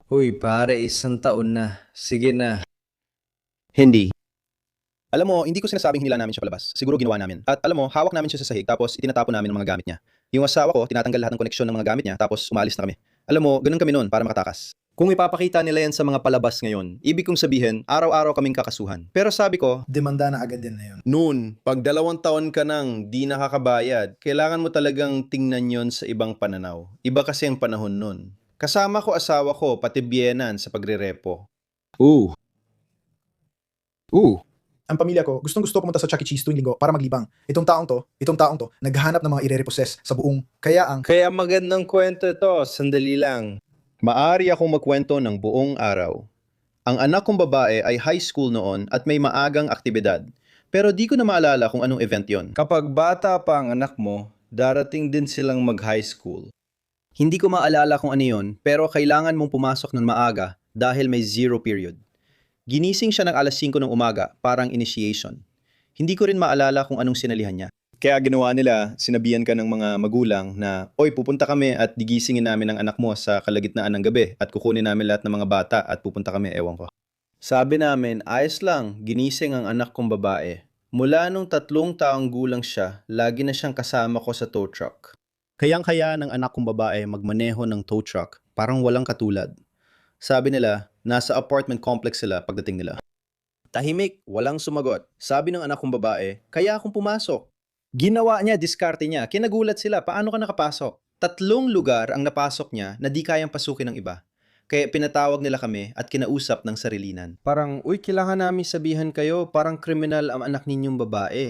Uy, pare, 1 taon na. Sige na. Hindi. Alam mo, hindi ko sinasabing hinila namin siya palabas. Siguro ginawa namin. At alam mo, hawak namin siya sa sahig tapos itinatapon namin ang mga gamit niya. Yung asawa ko, tinatanggal lahat ng koneksyon ng mga gamit niya tapos umalis na kami. Alam mo, ganun kami noon para makatakas. Kung ipapakita nila yan sa mga palabas ngayon, ibig kong sabihin, araw-araw kaming kakasuhan. Pero sabi ko, Demanda na agad din na yun. noon, pag 2 taon ka nang di nakakabayad, kailangan mo talagang tingnan yon sa ibang pananaw. Iba kasi ang panahon nun. Kasama ko asawa ko, pati biyenan sa pagre-repo. Ang pamilya ko, gustong-gusto pumunta sa Chuck E. Cheese tuwing linggo para maglibang. Itong taong to, naghahanap ng mga ire-repossess sa buong. Kaya Magandang kwento ito. Sandali lang. Maari akong magkwento ng buong araw. Ang anak kong babae ay high school noon at may maagang aktibidad. Pero di ko na maalala kung anong event yon. Kapag bata pa ang anak mo, darating din silang mag-high school. Hindi ko maalala kung ano yon, pero kailangan mong pumasok ng maaga dahil may 0 period. Ginising siya ng alas 5 ng umaga, parang initiation. Hindi ko rin maalala kung anong sinalihan niya. Kaya ginawa nila, sinabihan ka ng mga magulang na, oy, pupunta kami at gigisingin namin ang anak mo sa kalagitnaan ng gabi at kukunin namin lahat ng mga bata at pupunta kami, ewan ko. Sabi namin, ayos lang, ginising ang anak kong babae. Mula nung 3 taong gulang siya, lagi na siyang kasama ko sa tow truck. Kayang-kaya ng anak kong babae magmaneho ng tow truck, parang walang katulad. Sabi nila, nasa apartment complex sila pagdating nila. Tahimik, walang sumagot. Sabi ng anak kong babae, kaya akong pumasok. Ginawa niya, diskarte niya. Kinagulat sila, paano ka nakapasok? 3 lugar ang napasok niya na di kayang pasukin ng iba. Kaya pinatawag nila kami at kinausap ng sarilinan. Parang, uy, kailangan namin sabihan kayo, parang kriminal ang anak ninyong babae.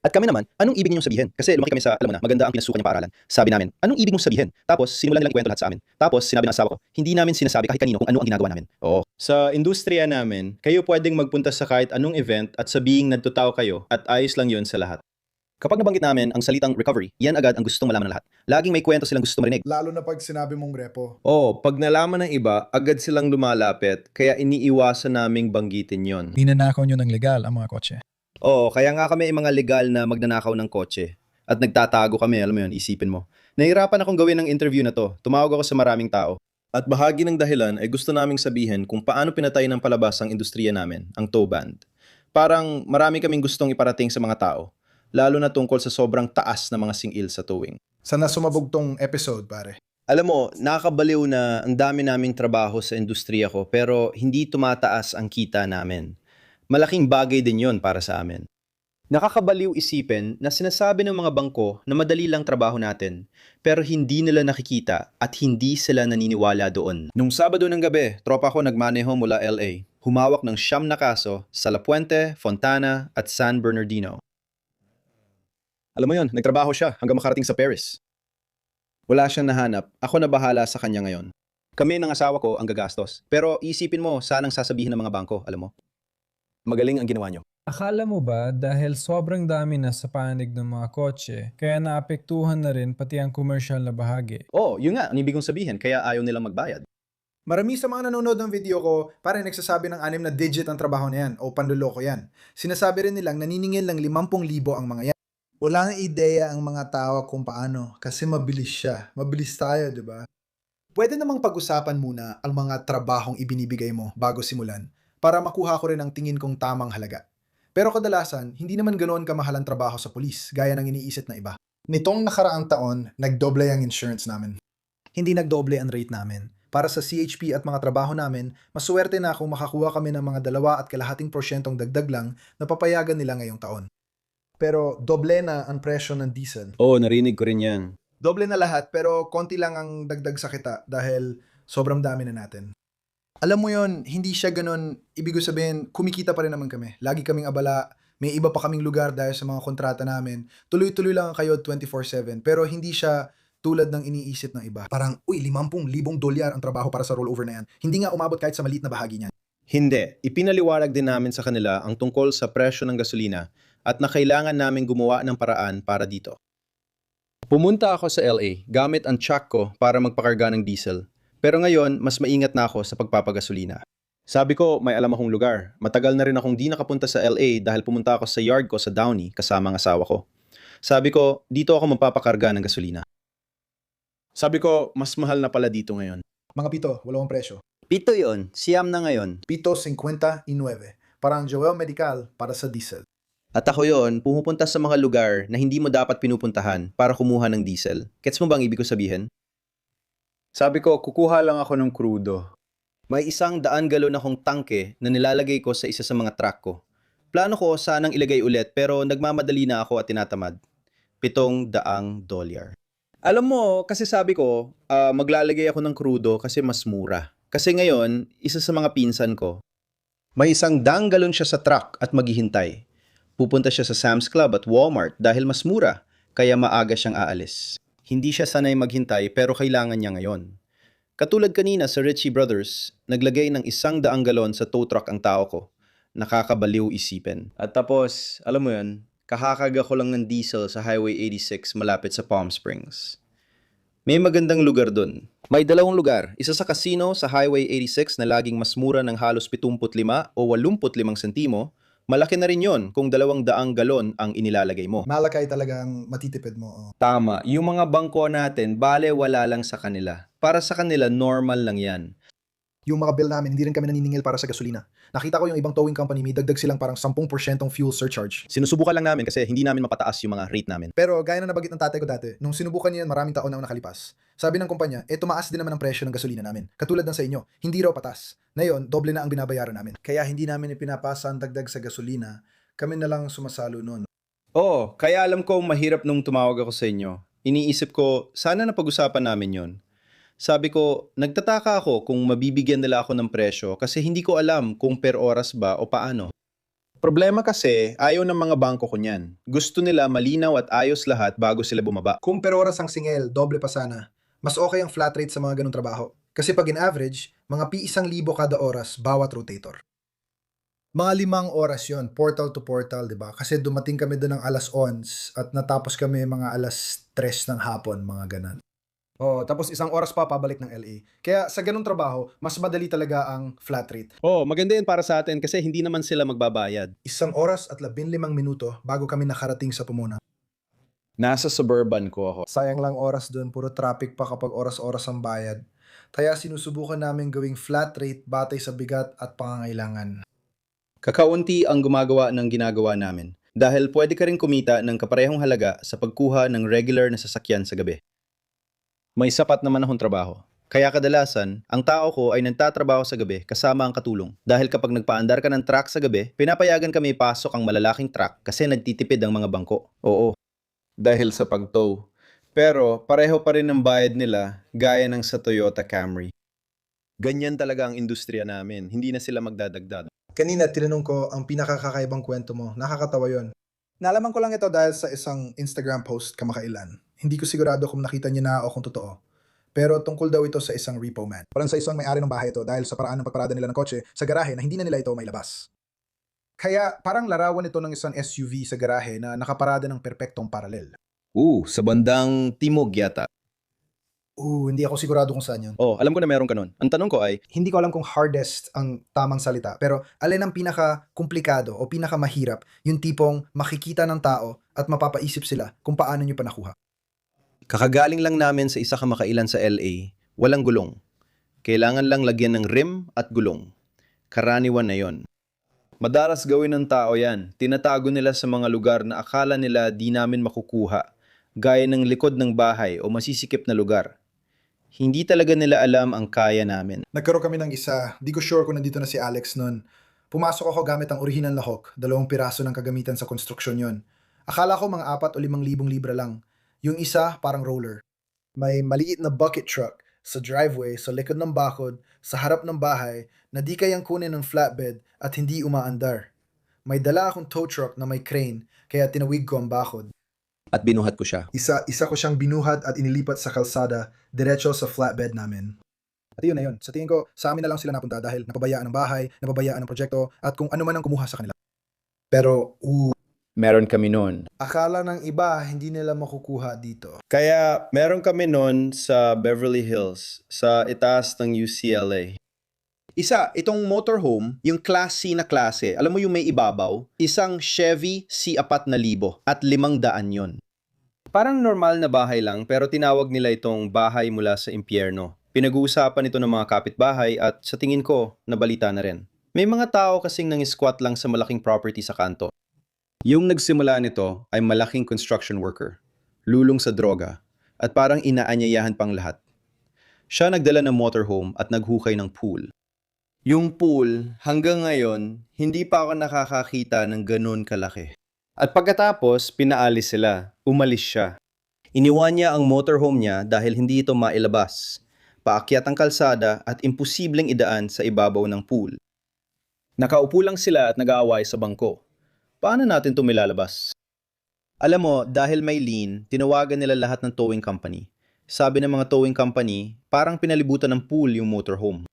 At kami naman, anong ibig ninyong sabihin? Kasi lumaki kami sa, alam mo na, maganda ang pinasukan niyang paaralan. Sabi namin, anong ibig mong sabihin? Tapos simulan nilang ikwento lahat sa amin. Tapos sinabi ng asawa ko, hindi namin sinasabi kahit kanino kung ano ang ginagawa namin. Oo. Sa industriya namin, kayo pwedeng magpunta sa kahit anong event at sabihing nagtutao kayo at ayos lang yun sa lahat. Kapag nabanggit namin ang salitang recovery, yan agad ang gustong malaman ng lahat. Laging may kwento silang gusto marinig. lalo na pag sinabi mong repo. Pag nalaman ng iba, agad silang lumalapit, kaya iniiwasan naming banggitin yon. Ninanakaw nyo ng legal ang mga kotse. Oo, kaya nga kami mga legal na magnanakaw ng kotse. At nagtatago kami, alam mo yun, isipin mo. Nahirapan akong gawin ng interview na to. Tumawag ako sa maraming tao. At bahagi ng dahilan ay gusto naming sabihin kung paano pinatay ng palabas ang industriya namin, ang tow band. Parang marami kaming gustong iparating sa mga tao. lalo na tungkol sa sobrang taas na mga singil sa towing. Sana sumabog tong episode, pare. Alam mo, nakakabaliw na ang dami naming trabaho sa industriya ko pero hindi tumataas ang kita namin. Malaking bagay din yon para sa amin. Nakakabaliw isipin na sinasabi ng mga bangko na madali lang trabaho natin pero hindi nila nakikita at hindi sila naniniwala doon. Nung Sabado ng gabi, tropa ko nagmaneho mula LA. Humawak ng 9 na kaso sa La Puente, Fontana at San Bernardino. Alam mo yon, nagtrabaho siya hanggang makarating sa Paris. Wala siyang nahanap, ako na bahala sa kanya ngayon. Kami ng asawa ko ang gagastos. Pero isipin mo, sanang sasabihin ng mga bangko, alam mo? Magaling ang ginawa niyo. Akala mo ba dahil sobrang dami na sa panig ng mga kotse, kaya naapektuhan na rin pati ang commercial na bahagi? Oh, yun nga, ang ibig kong sabihin, kaya ayaw nilang magbayad. Marami sa mga nanonood ng video ko, pare nagsasabi ng 6 na digit ang trabaho na yan o panluloko yan. Sinasabi rin nilang naniningil ng 50,000 ang mga yan. Wala nang ideya ang mga tao kung paano kasi mabilis siya. Mabilis tayo, di ba? Pwede namang pag-usapan muna ang mga trabahong ibinibigay mo bago simulan para makuha ko rin ang tingin kong tamang halaga. Pero kadalasan, hindi naman ganoon kamahal ang trabaho sa pulis gaya ng iniisip na iba. Nitong nakaraang taon, nagdoble ang insurance namin. Hindi nagdoble ang rate namin. Para sa CHP at mga trabaho namin, maswerte na kung makakuha kami ng mga 2.2% dagdag lang na papayagan nila ngayong taon. Pero doble na ang presyo ng diesel. Oo, narinig ko rin yan. Doble na lahat pero konti lang ang dagdag sa kita dahil sobrang dami na natin. Alam mo yon, hindi siya ganun. Ibig sabihin, kumikita pa rin naman kami. Lagi kaming abala, may iba pa kaming lugar dahil sa mga kontrata namin. Tuloy-tuloy lang ang kayo 24/7 pero hindi siya tulad ng iniisip ng iba. Parang, uy, 50,000 dolyar ang trabaho para sa rollover na yan. Hindi nga umabot kahit sa maliit na bahagi niyan. Hindi, ipinaliwanag din namin sa kanila ang tungkol sa presyo ng gasolina at na kailangan namin gumawa ng paraan para dito. Pumunta ako sa LA gamit ang truck ko para magpakarga ng diesel. Pero ngayon, mas maingat na ako sa pagpapagasolina. Sabi ko, may alam akong lugar. Matagal na rin akong di nakapunta sa LA dahil pumunta ako sa yard ko sa Downey kasama ang asawa ko. Sabi ko, dito ako magpapakarga ng gasolina. Sabi ko, mas mahal na pala dito ngayon. Mga pito, walawang presyo. 7 yon, siyam na ngayon. Pito 59. Parang Joel Medical para sa diesel. At ako yon, pumupunta sa mga lugar na hindi mo dapat pinupuntahan para kumuha ng diesel. Gets mo bang ibig ko sabihin? Sabi ko, kukuha lang ako ng crudo. May 100 galon akong tangke na nilalagay ko sa isa sa mga truck ko. Plano ko sanang ilagay ulit pero nagmamadali na ako at tinatamad. $700. Alam mo, kasi sabi ko, maglalagay ako ng crudo kasi mas mura. Kasi ngayon, isa sa mga pinsan ko, may 100 galon siya sa truck at maghihintay. Pupunta siya sa Sam's Club at Walmart dahil mas mura, kaya maaga siyang aalis. Hindi siya sanay maghintay pero kailangan niya ngayon. Katulad kanina sa Ritchie Brothers, naglagay ng 100 galon sa tow truck ang tao ko. Nakakabaliw isipin. At tapos, alam mo yun, kakakaga ko lang ng diesel sa Highway 86 malapit sa Palm Springs. May magandang lugar dun. May 2 lugar, isa sa casino sa Highway 86 na laging mas mura ng halos 75 o 85 sentimo. Malaki na rin yon kung 200 galon ang inilalagay mo. Malakay talagang matitipid mo. Tama, yung mga bangko natin, bale wala lang sa kanila. Para sa kanila, normal lang yan. Yung mga bill namin, hindi rin kami naniningil para sa gasolina. Nakita ko yung ibang towing company, may dagdag silang parang 10% fuel surcharge. Sinusubukan lang namin kasi hindi namin mapataas yung mga rate namin. Pero gaya na nabanggit ng tatay ko dati, nung sinubukan niya yan maraming taon na nakalipas. Sabi ng kumpanya, tumaas din naman ang presyo ng gasolina namin. Katulad ng sa inyo, hindi raw patas. Ngayon, doble na ang binabayaran namin. Kaya hindi namin ipinapasa ang dagdag sa gasolina, kami na lang sumasalo nun. Oo, kaya alam ko mahirap nung tumawag ako sa inyo. Iniisip ko, sana napag-usapan namin yon. Sabi ko, nagtataka ako kung mabibigyan nila ako ng presyo kasi hindi ko alam kung per oras ba o paano. Problema kasi, ayaw ng mga bangko ko niyan. Gusto nila malinaw at ayos lahat bago sila bumaba. Kung per oras ang singil, doble pa sana. Mas okay ang flat rate sa mga ganung trabaho. Kasi pag in average, mga P1,000 kada oras bawat rotator. Mga 5 oras yon, portal to portal, di ba? Kasi dumating kami doon ng alas 11 at natapos kami mga alas 3 ng hapon, mga ganan. Oh, tapos 1 oras pa pabalik ng LA. Kaya sa ganung trabaho, mas madali talaga ang flat rate. Oo, maganda yun para sa atin kasi hindi naman sila magbabayad. 1 oras at 15 minuto bago kami nakarating sa Pomona. Nasa suburban ko ako. Sayang lang oras doon, puro traffic pa kapag oras-oras ang bayad. Kaya sinusubukan namin gawing flat rate batay sa bigat at pangangailangan. Kakaunti ang gumagawa ng ginagawa namin. dahil pwede ka rin kumita ng kaparehong halaga sa pagkuha ng regular na sasakyan sa gabi. May sapat naman akong trabaho. Kaya kadalasan, ang tao ko ay nagtatrabaho sa gabi kasama ang katulong. Dahil kapag nagpaandar ka ng truck sa gabi, pinapayagan kami ipasok ang malalaking truck kasi nagtitipid ang mga bangko. Oo, dahil sa pag-tow. Pero pareho pa rin ang bayad nila gaya ng sa Toyota Camry. Ganyan talaga ang industriya namin, hindi na sila magdadagdag. Kanina tinanong ko ang pinakakakaibang kwento mo. Nakakatawa yon. Nalaman ko lang ito dahil sa isang Instagram post kamakailan. Hindi ko sigurado kung nakita niya na o kung totoo. Pero tungkol daw ito sa isang repo man. Parang sa isang may-ari ng bahay ito dahil sa paraan ng pagparada nila ng kotse sa garahe na hindi na nila ito mailabas. Kaya parang larawan ito ng isang SUV sa garahe na nakaparada ng perpektong paralel. Sa bandang timog yata. Hindi ako sigurado kung saan yun. Oh, alam ko na meron ka nun. Ang tanong ko ay, Hindi ko alam kung hardest ang tamang salita, pero alin ang pinaka-komplikado o pinaka-mahirap yung tipong makikita ng tao at mapapaisip sila kung paano nyo pa nakuha. kakagaling lang namin sa isa kamakailan sa LA, walang gulong. Kailangan lang lagyan ng rim at gulong. Karaniwan na yon. Madalas gawin ng tao yan. Tinatago nila sa mga lugar na akala nila di namin makukuha, gaya ng likod ng bahay o masisikip na lugar. Hindi talaga nila alam ang kaya namin. Nagkaroon kami ng isa, di ko sure kung nandito na si Alex nun. Pumasok ako gamit ang original na hook, 2 piraso ng kagamitan sa konstruksyon yon. Akala ko mga 4 o 5,000 libra lang. Yung isa parang roller. May maliit na bucket truck sa driveway, sa likod ng bakod, sa harap ng bahay, na di kayang kunin ng flatbed at hindi umaandar. May dala akong tow truck na may crane, kaya tinawid ko ang bakod. At binuhat ko siya. Isa ko siyang binuhat at inilipat sa kalsada, diretso sa flatbed namin. At yun na yun. Sa tingin ko, sa amin na lang sila napunta dahil napabayaan ng bahay, napabayaan ng proyekto, at kung ano man ang kumuha sa kanila. Pero, Meron kami noon. akala ng iba, hindi nila makukuha dito. Kaya meron kami noon sa Beverly Hills, sa itaas ng UCLA. Isa, itong motorhome, yung Class C na klase, alam mo yung may ibabaw, isang Chevy C4000 at 500 yon. Parang normal na bahay lang pero tinawag nila itong bahay mula sa impyerno. Pinag-uusapan ito ng mga kapitbahay at sa tingin ko, nabalita na rin. May mga tao kasing nang-squat lang sa malaking property sa kanto. Yung nagsimula nito ay malaking construction worker, lulong sa droga, at parang inaanyayahan pang lahat. Siya nagdala ng motorhome at naghukay ng pool. Yung pool, hanggang ngayon, hindi pa ako nakakakita ng ganun kalaki. At pagkatapos, pinaalis sila. Umalis siya. Iniwan niya ang motorhome niya dahil hindi ito mailabas. Paakyat ang kalsada at imposibleng idaan sa ibabaw ng pool. Nakaupo lang sila at nag-aaway sa bangko. Paano natin ito milalabas? Alam mo, dahil may lien, tinawagan nila lahat ng towing company. Sabi ng mga towing company, parang pinalibutan ng pool yung motorhome.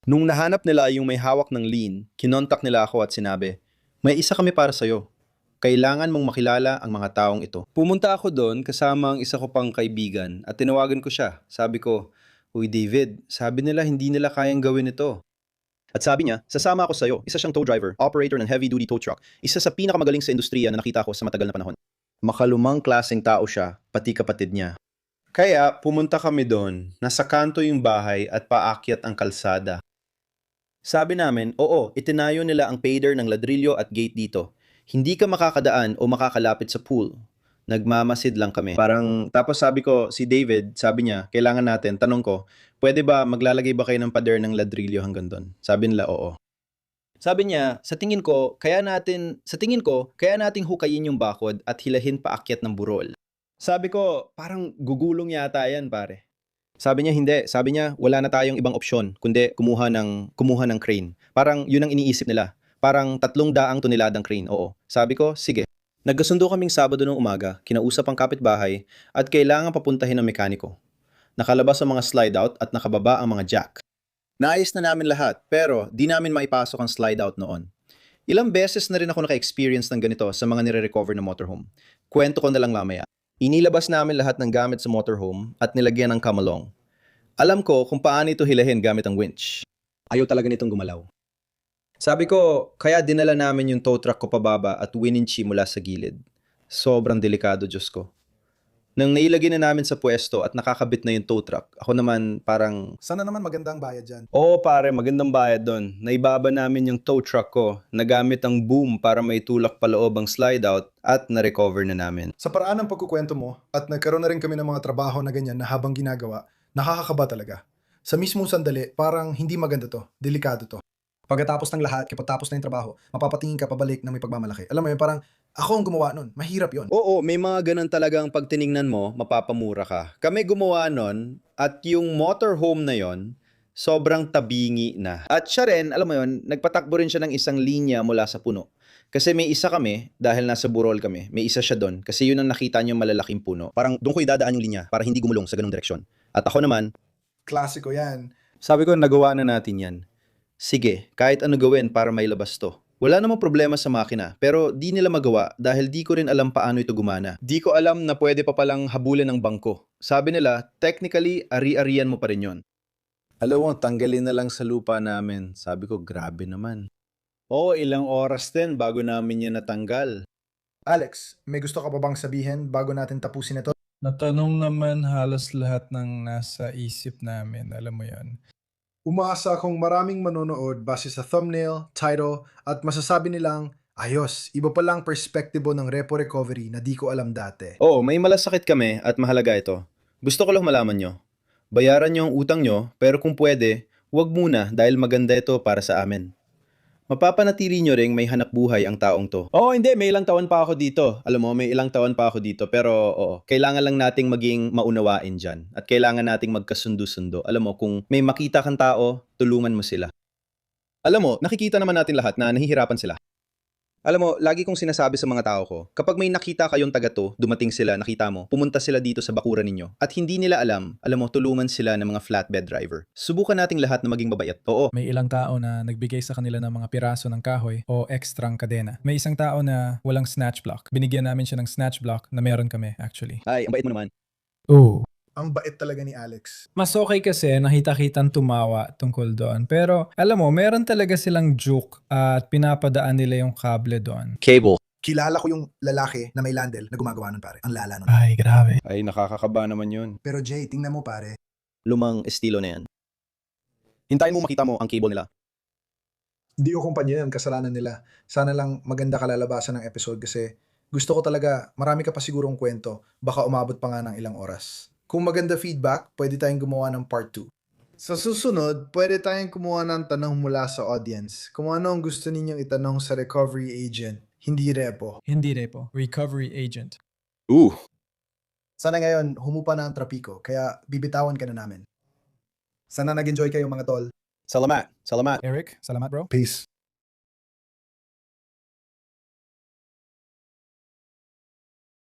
Nung nahanap nila yung may hawak ng lien, kinontak nila ako at sinabi, may isa kami para sa'yo. Kailangan mong makilala ang mga taong ito. Pumunta ako doon kasama ang isa ko pang kaibigan at tinawagan ko siya. Sabi ko, Uy David, sabi nila hindi nila kayang gawin ito. At sabi niya, sasama ako sa'yo. Isa siyang tow driver, operator ng heavy-duty tow truck. Isa sa pinakamagaling sa industriya na nakita ko sa matagal na panahon. Makalumang klaseng tao siya, pati kapatid niya. Kaya pumunta kami doon, nasa kanto yung bahay at paakyat ang kalsada. Sabi namin, oo, itinayo nila ang payder ng ladrillo at gate dito. Hindi ka makakadaan o makakalapit sa pool. Nagmamasid lang kami. Tapos sabi ko, si David, sabi niya, kailangan natin, tanong ko, pwede ba maglalagay ba kayo ng pader ng ladrillo hanggang doon? Sabi nila, oo. Sabi niya, sa tingin ko, kaya nating hukayin yung bakod at hilahin paakyat ng burol. Sabi ko, parang gugulong yata yan, pare. Sabi niya, hindi. Sabi niya, wala na tayong ibang opsyon, kundi kumuha ng crane. Parang yun ang iniisip nila. Parang 300 toneladang crane, oo. Sabi ko, sige. Nagkasundo kaming Sabado ng umaga, kinausap ang kapitbahay, at kailangan papuntahin ng mekaniko. Nakalabas ang mga slide out at nakababa ang mga jack. Naayos na namin lahat, pero di namin maipasok ang slide out noon. Ilang beses na rin ako naka-experience ng ganito sa mga nire-recover na motorhome. Kwento ko na lang mamaya. Inilabas namin lahat ng gamit sa motorhome at nilagyan ng kamalong. Alam ko kung paano ito hilahin gamit ang winch. Ayaw talaga nitong gumalaw. Sabi ko, kaya dinala namin yung tow truck ko pababa at wininchi mula sa gilid. Sobrang delikado, Diyos ko. Nang nailagay na namin sa pwesto at nakakabit na yung tow truck, ako naman parang, Sana naman magandang bayad dyan. oo pare, magandang bayad doon. Naibaba namin yung tow truck ko, nagamit ang boom para maitulak paloob ang slide out at na-recover na namin. Sa paraan ng pagkukwento mo, at nagkaroon na rin kami ng mga trabaho na ganyan na habang ginagawa, nakakakaba talaga. Sa mismong sandali, parang hindi maganda to, delikado to. Pagkatapos ng lahat, kapag tapos na yung trabaho, mapapatingin ka pabalik na may pagmamalaki. Alam mo yun, parang ako ang gumawa nun. Mahirap yun. Oo, may mga ganun talagang pag tiningnan mo, mapapamura ka. Kami gumawa nun at yung motorhome na yon sobrang tabingi na. At siya rin, alam mo yon, nagpatakbo rin siya ng isang linya mula sa puno. Kasi may isa kami, dahil nasa Burol kami, may isa siya doon. Kasi yun ang nakita niyo malalaking puno. Parang doon ko idadaan yung linya para hindi gumulong sa ganung direksyon. At ako naman, Klasiko yan. sabi ko, nagawa na natin yan. Sige, kahit ano gawin para mailabas to. Wala namang problema sa makina, pero di nila magawa dahil di ko rin alam paano ito gumana. Di ko alam na pwede pa palang habulin ng bangko. Sabi nila, technically, ari-arian mo pa rin yon. Alam mo, tanggalin na lang sa lupa namin. Sabi ko, grabe naman. Oo, ilang oras din bago namin yan natanggal. Alex, may gusto ka pa bang sabihin bago natin tapusin ito? Natanong naman halos lahat ng nasa isip namin, alam mo yan. Umaasa akong maraming manonood base sa thumbnail, title, at masasabi nilang, ayos, iba palang perspektibo ng repo recovery na di ko alam dati. Oo, may malasakit kami at mahalaga ito. Gusto ko lang malaman nyo. Bayaran nyo ang utang nyo, pero kung pwede, wag muna dahil maganda ito para sa amin. Mapapanatili nyo ring may hanap buhay ang taong to. Oo, hindi. May ilang taon pa ako dito. Alam mo, may ilang taon pa ako dito. Pero oo, kailangan lang nating maging maunawain dyan. At kailangan nating magkasundo-sundo. Alam mo, kung may makita kang tao, tulungan mo sila. Alam mo, nakikita naman natin lahat na nahihirapan sila. Alam mo, lagi kong sinasabi sa mga tao ko, kapag may nakita kayong taga to, dumating sila, nakita mo, pumunta sila dito sa bakuran ninyo, at hindi nila alam mo, tulungan sila ng mga flatbed driver. Subukan nating lahat na maging mabait. Oo, May ilang tao na nagbigay sa kanila ng mga piraso ng kahoy o ekstrang kadena. May isang tao na walang snatch block. Binigyan namin siya ng snatch block na meron kami actually. ay, ang bait mo naman. Oo. Ang bait talaga ni Alex. Mas okay kasi nakita-kitang tumawa tungkol doon. Pero alam mo, meron talaga silang juke at pinapadaan nila yung kable doon. Cable. Kilala ko yung lalaki na may landel na gumagawa nun pare. Ang lala nun. Ay, grabe. Ay, nakakakaba naman yun. Pero Jay, tingnan mo pare. Lumang estilo na yan. Hintayin mo makita mo ang cable nila. Hindi ko kumpanya yan, kasalanan nila. Sana lang maganda kalalabasan ng episode kasi gusto ko talaga, marami ka pa sigurong kwento. Baka umabot pa nga ng ilang oras. Kung maganda feedback, pwede tayong gumawa ng part 2. Sa susunod, pwede tayong kumuha ng tanong mula sa audience. Kung ano ang gusto ninyong itanong sa recovery agent, hindi repo. Hindi repo. Recovery agent. Sana ngayon, humupa na ang trapiko, kaya bibitawan ka na namin. Sana nag-enjoy kayo mga tol. Salamat. Salamat. Eric, salamat bro. Peace.